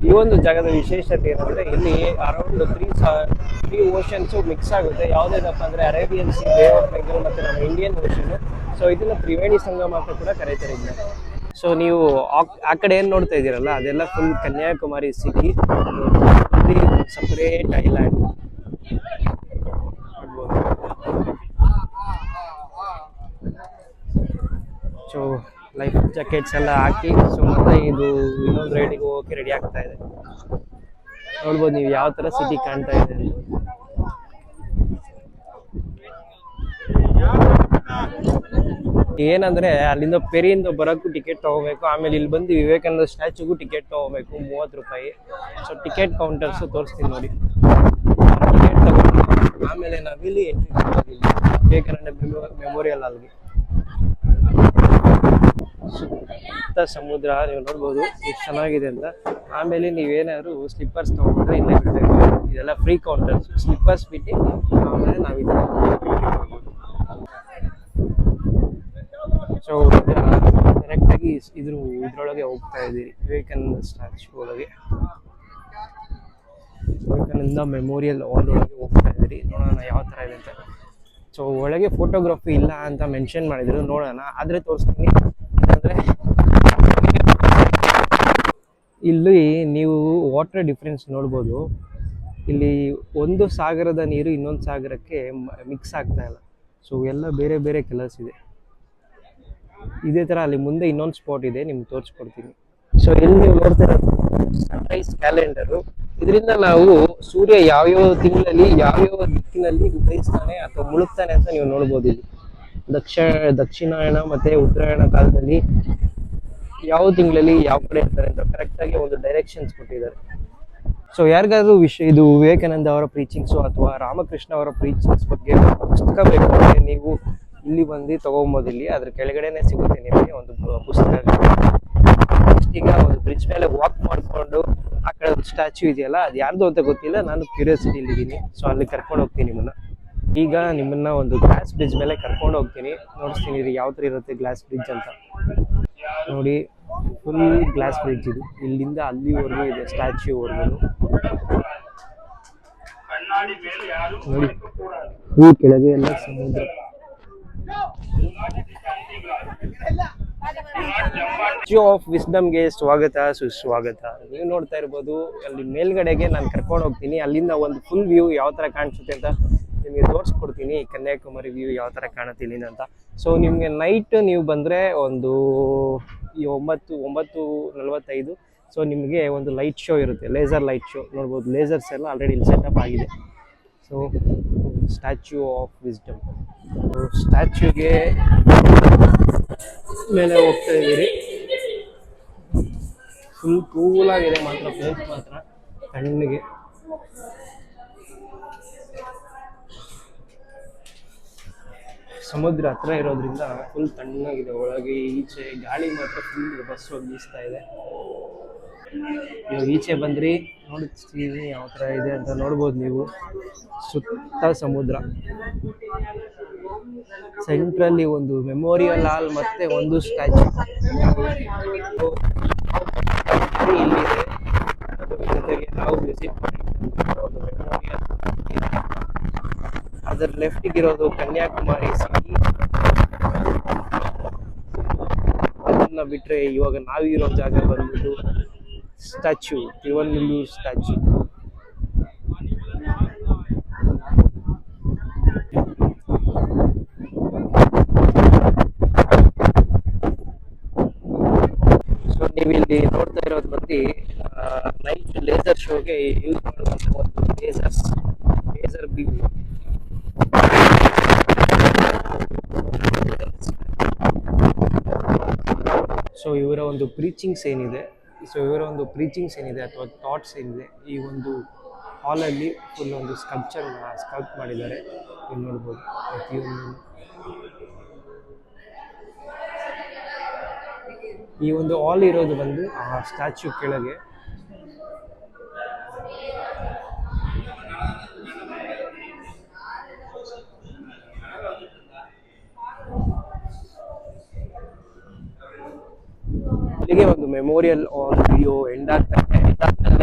ಈ ಒಂದು ಜಾಗದ ವಿಶೇಷತೆ ಏನಂದ್ರೆ ಇಲ್ಲಿ ಅರೌಂಡ್ 3 ಓಷನ್ಸ್ ಮಿಕ್ಸ್ ಆಗುತ್ತೆ. ಯಾವುದೇನಪ್ಪ ಅಂದ್ರೆ Arabian C, bay of Bengal ಮತ್ತೆ ನಮ್ಮ ಇಂಡಿಯನ್ ಓಷನ್. ಸೊ ಇದನ್ನ ತ್ರಿವೇಣಿ ಸಂಗಮ ಅಂತ ಕೂಡ ಕರೀತಾರೆ ಇದನ್ನ. ಸೊ ನೀವು ಆ ಕಡೆ ಏನ್ ನೋಡ್ತಾ ಇದ್ದೀರಲ್ಲ ಅದೆಲ್ಲ full Kanyakumari city, separate island. So life jackets ಎಲ್ಲ ಹಾಕಿ ಸೊ ಮತ್ತೆ ಇದು ಇನ್ನೊಂದು ರೈಡಿಗೆ ಹೋಗೋಕೆ ರೆಡಿ ಆಗ್ತಾ ಇದೆ. ನೋಡ್ಬೋದು ನೀವು ಯಾವ ತರ ಸಿಟಿ ಕಾಣ್ತಾ ಇದೆ ಅಂತ. ಏನಂದ್ರೆ ಅಲ್ಲಿಂದ ಫೆರಿಯಿಂದ ಬರೋಕ್ಕೂ ಟಿಕೆಟ್ ತಗೋಬೇಕು. ಆಮೇಲೆ ಇಲ್ಲಿ ಬಂದು ವಿವೇಕಾನಂದ ಸ್ಟ್ಯಾಚ್ಯೂಗೂ ಟಿಕೆಟ್ ತಗೋಬೇಕು 30 ರೂಪಾಯಿ. ಸೊ ಟಿಕೆಟ್ ಕೌಂಟರ್ಸ್ ತೋರಿಸ್ತೀನಿ ನೋಡಿ. ಟಿಕೆಟ್ ತಗೊಂಡು ಆಮೇಲೆ ನಾವಿಲ್ಲಿ ಎಂಟ್ರಿ ಕೊಡ್ತೀವಿ ವಿವೇಕಾನಂದ ಮೆಮೋರಿಯಲ್ ಹಾಲ್ಗೆ. ಸುತ್ತ ಸಮುದ್ರ ನೀವು ನೋಡ್ಬೋದು ಎಷ್ಟು ಚೆನ್ನಾಗಿದೆ ಅಂತ. ಆಮೇಲೆ ನೀವೇನಾದ್ರು ಸ್ಲಿಪ್ಪರ್ಸ್ ತಗೊಂಡ್ರೆ ಇಲ್ಲೇ ಬಿಡಬೇಕು. ಇದೆಲ್ಲ ಫ್ರೀ ಕೌಂಟರ್ಸ್. ಸ್ಲಿಪ್ಪರ್ಸ್ ಬಿಟ್ಟು ಆಮೇಲೆ ನಾವು ಇದನ್ನ ಸೊ ಡೈರೆಕ್ಟಾಗಿ ಇದ್ರೊಳಗೆ ಹೋಗ್ತಾ ಇದ್ದೀರಿ ವಿವೇಕಾನಂದ ಸ್ಟ್ಯಾಚ್ಯೂ ಒಳಗೆ. ವಿವೇಕಾನಂದ ಮೆಮೋರಿಯಲ್ ಹಾಲ್ ಒಳಗೆ ಹೋಗ್ತಾ ಇದ್ದೀರಿ. ನೋಡೋಣ ಯಾವ ಥರ ಇದೆ ಅಂತ. ಸೊ ಒಳಗೆ ಫೋಟೋಗ್ರಫಿ ಇಲ್ಲ ಅಂತ ಮೆನ್ಷನ್ ಮಾಡಿದ್ರು, ನೋಡೋಣ ಆದರೆ ತೋರಿಸ್ತೀನಿ. ಅಂದರೆ ಇಲ್ಲಿ ನೀವು ವಾಟರ್ ಡಿಫ್ರೆನ್ಸ್ ನೋಡ್ಬೋದು. ಇಲ್ಲಿ ಒಂದು ಸಾಗರದ ನೀರು ಇನ್ನೊಂದು ಸಾಗರಕ್ಕೆ ಮಿಕ್ಸ್ ಆಗ್ತಾ ಇಲ್ಲ. ಸೊ ಎಲ್ಲ ಬೇರೆ ಬೇರೆ ಕಲರ್ಸ್ ಇದೆ. ಇದೇ ಥರ ಅಲ್ಲಿ ಮುಂದೆ ಇನ್ನೊಂದು ಸ್ಪಾಟ್ ಇದೆ, ನಿಮ್ಗೆ ತೋರಿಸ್ಕೊಡ್ತೀನಿ. ಸೊ ಇಲ್ಲಿ ನೀವು ನೋಡ್ತಾ ಇರೋದು ಸನ್ರೈಸ್ ಕ್ಯಾಲೆಂಡರು. ಇದರಿಂದ ನಾವು ಸೂರ್ಯ ಯಾವ್ಯಾವ ತಿಂಗಳಲ್ಲಿ ಯಾವ್ಯಾವ ದಿಕ್ಕಿನಲ್ಲಿ ಉದಯಿಸ್ತಾನೆ ಅಥವಾ ಮುಳುಗ್ತಾನೆ ಅಂತ ನೀವು ನೋಡ್ಬೋದು. ಇಲ್ಲಿ ದಕ್ಷಿಣಾಯಣ ಮತ್ತೆ ಉತ್ತರಾಯಣ ಕಾಲದಲ್ಲಿ ಯಾವ ತಿಂಗಳಲ್ಲಿ ಯಾವ ಕಡೆ ಇರ್ತಾರೆ ಅಂತ ಕರೆಕ್ಟಾಗಿ ಒಂದು ಡೈರೆಕ್ಷನ್ಸ್ ಕೊಟ್ಟಿದ್ದಾರೆ. ಸೊ ಯಾರಿಗಾದ್ರೂ ಇದು ವಿವೇಕಾನಂದ ಅವರ ಪ್ರೀಚಿಂಗ್ಸು ಅಥವಾ ರಾಮಕೃಷ್ಣ ಅವರ ಪ್ರೀಚಿಂಗ್ಸ್ ಬಗ್ಗೆ ಪುಸ್ತಕ ಬೇಕು ಅಂದರೆ ನೀವು ಇಲ್ಲಿ ಬಂದು ತಗೊಂಬೋದು. ಇಲ್ಲಿ ಅದ್ರ ಕೆಳಗಡೆನೆ ಸಿಗುತ್ತೆ ನಿಮಗೆ ಒಂದು ಪುಸ್ತಕ. ಈಗ ಒಂದು ಬ್ರಿಡ್ಜ್ ಮೇಲೆ ವಾಕ್ ಮಾಡಿಕೊಂಡು ಆ ಕಡೆ ಒಂದು ಸ್ಟ್ಯಾಚ್ಯೂ ಇದೆಯಲ್ಲ, ಅದು ಯಾರ್ದು ಅಂತ ಗೊತ್ತಿಲ್ಲ, ನಾನು ಕ್ಯೂರಿಯಾಸಿಟಿಲಿ ಇದ್ದೀನಿ. ಸೊ ಅಲ್ಲಿ ಕರ್ಕೊಂಡು ಹೋಗ್ತೀನಿ ನಿಮ್ಮನ್ನ. ಈಗ ನಿಮ್ಮನ್ನ ಒಂದು ಗ್ಲಾಸ್ ಬ್ರಿಡ್ಜ್ ಮೇಲೆ ಕರ್ಕೊಂಡು ಹೋಗ್ತೀನಿ, ನೋಡಿಸ್ತೀನಿ ಯಾವ ಥರ ಇರುತ್ತೆ ಗ್ಲಾಸ್ ಬ್ರಿಡ್ಜ್ ಅಂತ. ನೋಡಿ ಫುಲ್ ಗ್ಲಾಸ್ ಬ್ರಿಡ್ಜ್ ಇದು, ಇಲ್ಲಿಂದ ಅಲ್ಲಿವರೆಗೂ ಇದೆ ಸ್ಟ್ಯಾಚ್ಯೂವರೆಗೂ. ನೋಡಿ ಈ ಕೆಳಗೆ ಎಲ್ಲ ಸಮುದ್ರ. ಸ್ಟ್ಯಾಚ್ಯೂ ಆಫ್ ವಿಸ್ಡಮ್ಗೆ ಸ್ವಾಗತ ಸುಸ್ವಾಗತ. ನೀವು ನೋಡ್ತಾ ಇರ್ಬೋದು ಅಲ್ಲಿ ಮೇಲ್ಗಡೆಗೆ ನಾನು ಕರ್ಕೊಂಡು ಹೋಗ್ತೀನಿ. ಅಲ್ಲಿಂದ ಒಂದು ಫುಲ್ ವ್ಯೂ ಯಾವ ಥರ ಕಾಣಿಸುತ್ತೆ ಅಂತ ನಿಮಗೆ ತೋರಿಸ್ಕೊಡ್ತೀನಿ. ಕನ್ಯಾಕುಮಾರಿ ವ್ಯೂ ಯಾವ ಥರ ಕಾಣುತ್ತೆ ಇಲ್ಲಿಂದ ಅಂತ. ಸೊ ನಿಮಗೆ ನೈಟ್ ನೀವು ಬಂದರೆ ಒಂದು 9:45. ಸೊ ನಿಮಗೆ ಒಂದು ಲೈಟ್ ಶೋ ಇರುತ್ತೆ, ಲೇಸರ್ ಲೈಟ್ ಶೋ ನೋಡ್ಬೋದು. ಲೇಸರ್ಸ್ ಎಲ್ಲ ಆಲ್ರೆಡಿ ಇಲ್ಲಿ ಸೆಟಪ್ ಆಗಿದೆ. ಸೊ ಸ್ಟ್ಯಾಚ್ಯೂ ಆಫ್ ವಿಸ್ಡಮ್ ಸ್ಟ್ಯಾಚ್ಯೂಗೆ ಮೇಲೆ ಹೋಗ್ತಾ ಇದ್ದೀರಿ. ಫುಲ್ ಕೂಲಾಗಿದೆ ಮಾತ್ರ, ಪ್ಲೇಸ್ ಮಾತ್ರ ತಣ್ಣಗೆ. ಸಮುದ್ರ ಹತ್ರ ಇರೋದ್ರಿಂದ ಫುಲ್ ತಣ್ಣಗಿದೆ. ಒಳಗೆ ಈಚೆ ಗಾಳಿ ಮಾತ್ರ ಫುಲ್ ಬಸ್ ಹೋಗಿ ಬೀಸ್ತಾ ಇದೆ. ಇವಾಗ ಈಚೆ ಬಂದ್ರಿ, ನೋಡ್ತೀವಿ ಯಾವ ಥರ ಇದೆ ಅಂತ ನೋಡ್ಬೋದು ನೀವು. ಸುತ್ತ ಸಮುದ್ರ, ಸೆಂಟ್ರಲ್ಲಿ ಒಂದು ಮೆಮೋರಿಯಲ್ ಹಾಲ್ ಮತ್ತೆ ಒಂದು ಸ್ಟ್ಯಾಚ್ಯೂ ಇಲ್ಲಿದೆ. ಜೊತೆಗೆ ನಾವು ವಿಸಿಟ್ ಮಾಡಿರೋದು ಮೆಮೋರಿಯಲ್, ಅದರ ಲೆಫ್ಟಿಗಿರೋದು ಕನ್ಯಾಕುಮಾರಿ ಸಿಟಿ. ಅದನ್ನ ಬಿಟ್ರೆ ಇವಾಗ ನಾವಿರೋ ಜಾಗ ಬಂದ್ಬಿಟ್ಟು ಸ್ಟ್ಯಾಚ್ಯೂ, ತಿರುವನ್ನುಲ್ಲೂರ್ ಸ್ಟ್ಯಾಚ್ಯೂ. ಸೊ ನೀವು ಇಲ್ಲಿ ನೋಡ್ತಾ ಇರೋದು ಬಂದು ನೈಟ್ ಲೇಸರ್ ಶೋಗೆ ಯೂಸ್ ಮಾಡುವಂಥ ಒಂದು ಲೇಸರ್ ಬೀಮ್. ಸೊ ಇವರ ಒಂದು ಪ್ರೀಚಿಂಗ್ಸ್ ಏನಿದೆ ಅಥವಾ ಥಾಟ್ಸ್ ಏನಿದೆ, ಈ ಒಂದು ಹಾಲಲ್ಲಿ ಫುಲ್ ಒಂದು ಸ್ಕಲ್ಪ್ಟ್ ಮಾಡಿದ್ದಾರೆ. ನೀವು ನೋಡ್ಬೋದು ಪ್ರತಿಯೊಂದು. ಈ ಒಂದು ಹಾಲ್ ಇರೋದು ಬಂದು ಆ ಸ್ಟ್ಯಾಚ್ಯೂ ಕೆಳಗೆ. ಇಲ್ಲಿಗೆ ಒಂದು ಮೆಮೋರಿಯಲ್ ವಿಡಿಯೋ ಎಂಡ್ ಆಗ್ತಾ ಇದೆ.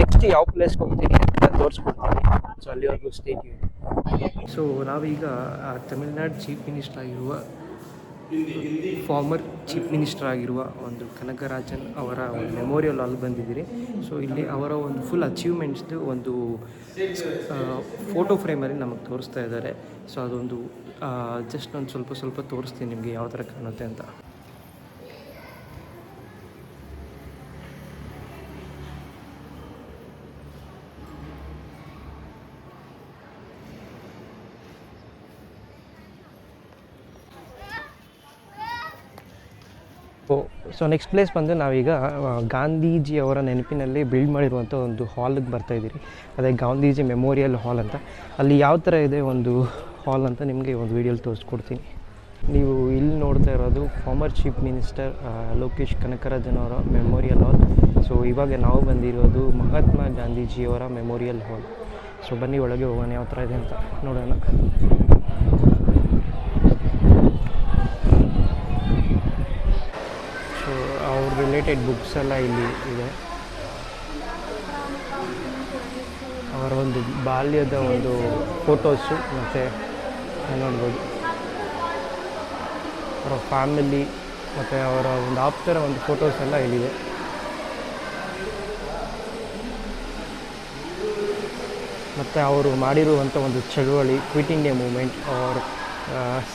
ನೆಕ್ಸ್ಟ್ ಯಾವ ಪ್ಲೇಸ್ಗೆ ಹೋಗ್ತೀನಿ ಅಂತ ತೋರಿಸ್ಕೊಡ್ತೀನಿ. ಸೊ ಅಲ್ಲಿವರೆಗೂ ಸ್ಟೇ ಟ್ಯೂನ್. ಸೊ ನಾವೀಗ ತಮಿಳ್ನಾಡು ಫಾರ್ಮರ್ ಚೀಫ್ ಮಿನಿಸ್ಟರ್ ಆಗಿರುವ ಒಂದು ಕನಕರಾಜನ್ ಅವರ ಒಂದು ಮೆಮೋರಿಯಲ್ ಹಾಲ್ ಬಂದಿದ್ದೀರಿ. ಸೊ ಇಲ್ಲಿ ಅವರ ಒಂದು ಫುಲ್ ಅಚೀವ್ಮೆಂಟ್ಸ್ದು ಒಂದು ಫೋಟೋ ಫ್ರೇಮಲ್ಲಿ ನಮಗೆ ತೋರಿಸ್ತಾ ಇದ್ದಾರೆ. ಸೊ ಅದೊಂದು ಜಸ್ಟ್ ಒಂದು ಸ್ವಲ್ಪ ತೋರಿಸ್ತೀನಿ ನಿಮಗೆ ಯಾವ ಥರ ಕಾಣುತ್ತೆ ಅಂತ. ಸೊ ನೆಕ್ಸ್ಟ್ ಪ್ಲೇಸ್ ಬಂದು ನಾವೀಗ ಗಾಂಧೀಜಿಯವರ ನೆನಪಿನಲ್ಲಿ ಬಿಲ್ಡ್ ಮಾಡಿರುವಂಥ ಒಂದು ಹಾಲಿಗೆ ಬರ್ತಾಯಿದ್ದೀರಿ. ಅದೇ ಗಾಂಧೀಜಿ ಮೆಮೋರಿಯಲ್ ಹಾಲ್ ಅಂತ. ಅಲ್ಲಿ ಯಾವ ಥರ ಇದೆ ಒಂದು ಹಾಲ್ ಅಂತ ನಿಮಗೆ ಒಂದು ವೀಡಿಯೋಲಿ ತೋರಿಸ್ಕೊಡ್ತೀನಿ. ನೀವು ಇಲ್ಲಿ ನೋಡ್ತಾ ಇರೋದು ಫಾರ್ಮರ್ ಚೀಫ್ ಮಿನಿಸ್ಟರ್ ಲೋಕೇಶ್ ಕನಕರಾಜನ್ ಅವರ ಮೆಮೋರಿಯಲ್ ಹಾಲ್. ಸೊ ಇವಾಗ ನಾವು ಬಂದಿರೋದು ಮಹಾತ್ಮ ಗಾಂಧೀಜಿಯವರ ಮೆಮೋರಿಯಲ್ ಹಾಲ್. ಸೊ ಬನ್ನಿ ಒಳಗೆ ಹೋಗೋಣ, ಯಾವ ಥರ ಇದೆ ಅಂತ ನೋಡೋಣ. ಸೊ ಅವ್ರ ರಿಲೇಟೆಡ್ ಬುಕ್ಸ್ ಎಲ್ಲ ಇಲ್ಲಿ ಇದೆ. ಅವರ ಒಂದು ಬಾಲ್ಯದ ಒಂದು ಫೋಟೋಸು ಮತ್ತು ನೋಡ್ಬೋದು ಅವರ ಫ್ಯಾಮಿಲಿ ಮತ್ತು ಅವರ ಒಂದು ಆಪ್ತರ ಒಂದು ಫೋಟೋಸ್ ಎಲ್ಲ ಇಲ್ಲಿದೆ. ಮತ್ತು ಅವರು ಮಾಡಿರುವಂಥ ಒಂದು ಚಳುವಳಿ, ಕ್ವಿಟ್ ಇಂಡಿಯಾ ಮೂಮೆಂಟ್, ಅವ್ರ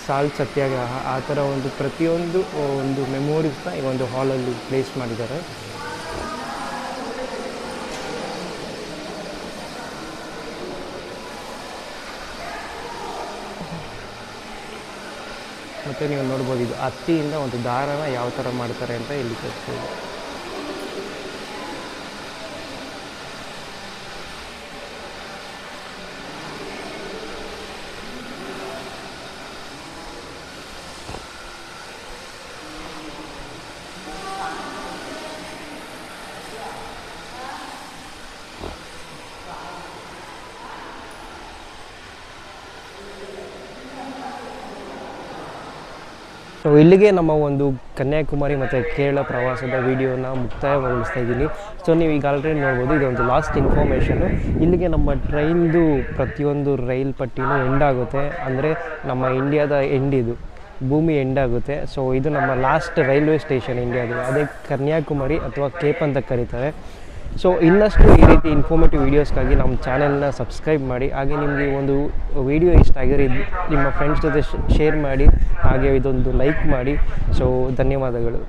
ಸಾಲ್ಟ್ ಸತ್ಯಾಗ್ರಹ, ಆ ಥರ ಒಂದು ಪ್ರತಿಯೊಂದು ಒಂದು ಮೆಮೊರೀಸ್ನ ಈ ಒಂದು ಹಾಲಲ್ಲಿ ಪ್ಲೇಸ್ ಮಾಡಿದ್ದಾರೆ. ಮತ್ತು ನೀವು ನೋಡ್ಬೋದು ಇದು ಹತ್ತಿಯಿಂದ ಒಂದು ದಾರನ ಯಾವ ಥರ ಮಾಡ್ತಾರೆ ಅಂತ ಇಲ್ಲಿ ತೋರಿಸ್ಬೋದು. ಸೊ ಇಲ್ಲಿಗೆ ನಮ್ಮ ಒಂದು ಕನ್ಯಾಕುಮಾರಿ ಮತ್ತು ಕೇರಳ ಪ್ರವಾಸದ ವಿಡಿಯೋನ ಮುಕ್ತಾಯಗೊಳಿಸ್ತಾ ಇದ್ದೀನಿ. ಸೊ ನೀವು ಈಗ ಆಲ್ರೆಡಿ ನೋಡ್ಬೋದು, ಇದೊಂದು ಲಾಸ್ಟ್ ಇನ್ಫಾರ್ಮೇಷನ್ನು. ಇಲ್ಲಿಗೆ ನಮ್ಮ ಟ್ರೈನ್ದು ಪ್ರತಿಯೊಂದು ರೈಲ್ ಪಟ್ಟಿನೂ ಎಂಡಾಗುತ್ತೆ. ಅಂದರೆ ನಮ್ಮ ಇಂಡಿಯಾದ ಇದು ಭೂಮಿ ಎಂಡಾಗುತ್ತೆ. ಸೊ ಇದು ನಮ್ಮ ಲಾಸ್ಟ್ ರೈಲ್ವೆ ಸ್ಟೇಷನ್ ಇಂಡಿಯಾದು. ಅದೇ ಕನ್ಯಾಕುಮಾರಿ ಅಥವಾ ಕೇಪ್ ಅಂತ ಕರೀತಾರೆ. ಸೊ ಇನ್ನಷ್ಟು ಈ ರೀತಿ ಇನ್ಫಾರ್ಮೇಟಿವ್ ವೀಡಿಯೋಸ್ಗಾಗಿ ನಮ್ಮ ಚಾನೆಲ್ನ ಸಬ್ಸ್ಕ್ರೈಬ್ ಮಾಡಿ. ಹಾಗೆ ನಿಮಗೆ ಒಂದು ವಿಡಿಯೋ ಇಷ್ಟ ಆಗಿದ್ರೆ ನಿಮ್ಮ ಫ್ರೆಂಡ್ಸ್ ಜೊತೆ ಶೇರ್ ಮಾಡಿ. ಹಾಗೆ ಇದೊಂದು ಲೈಕ್ ಮಾಡಿ. ಸೊ ಧನ್ಯವಾದಗಳು.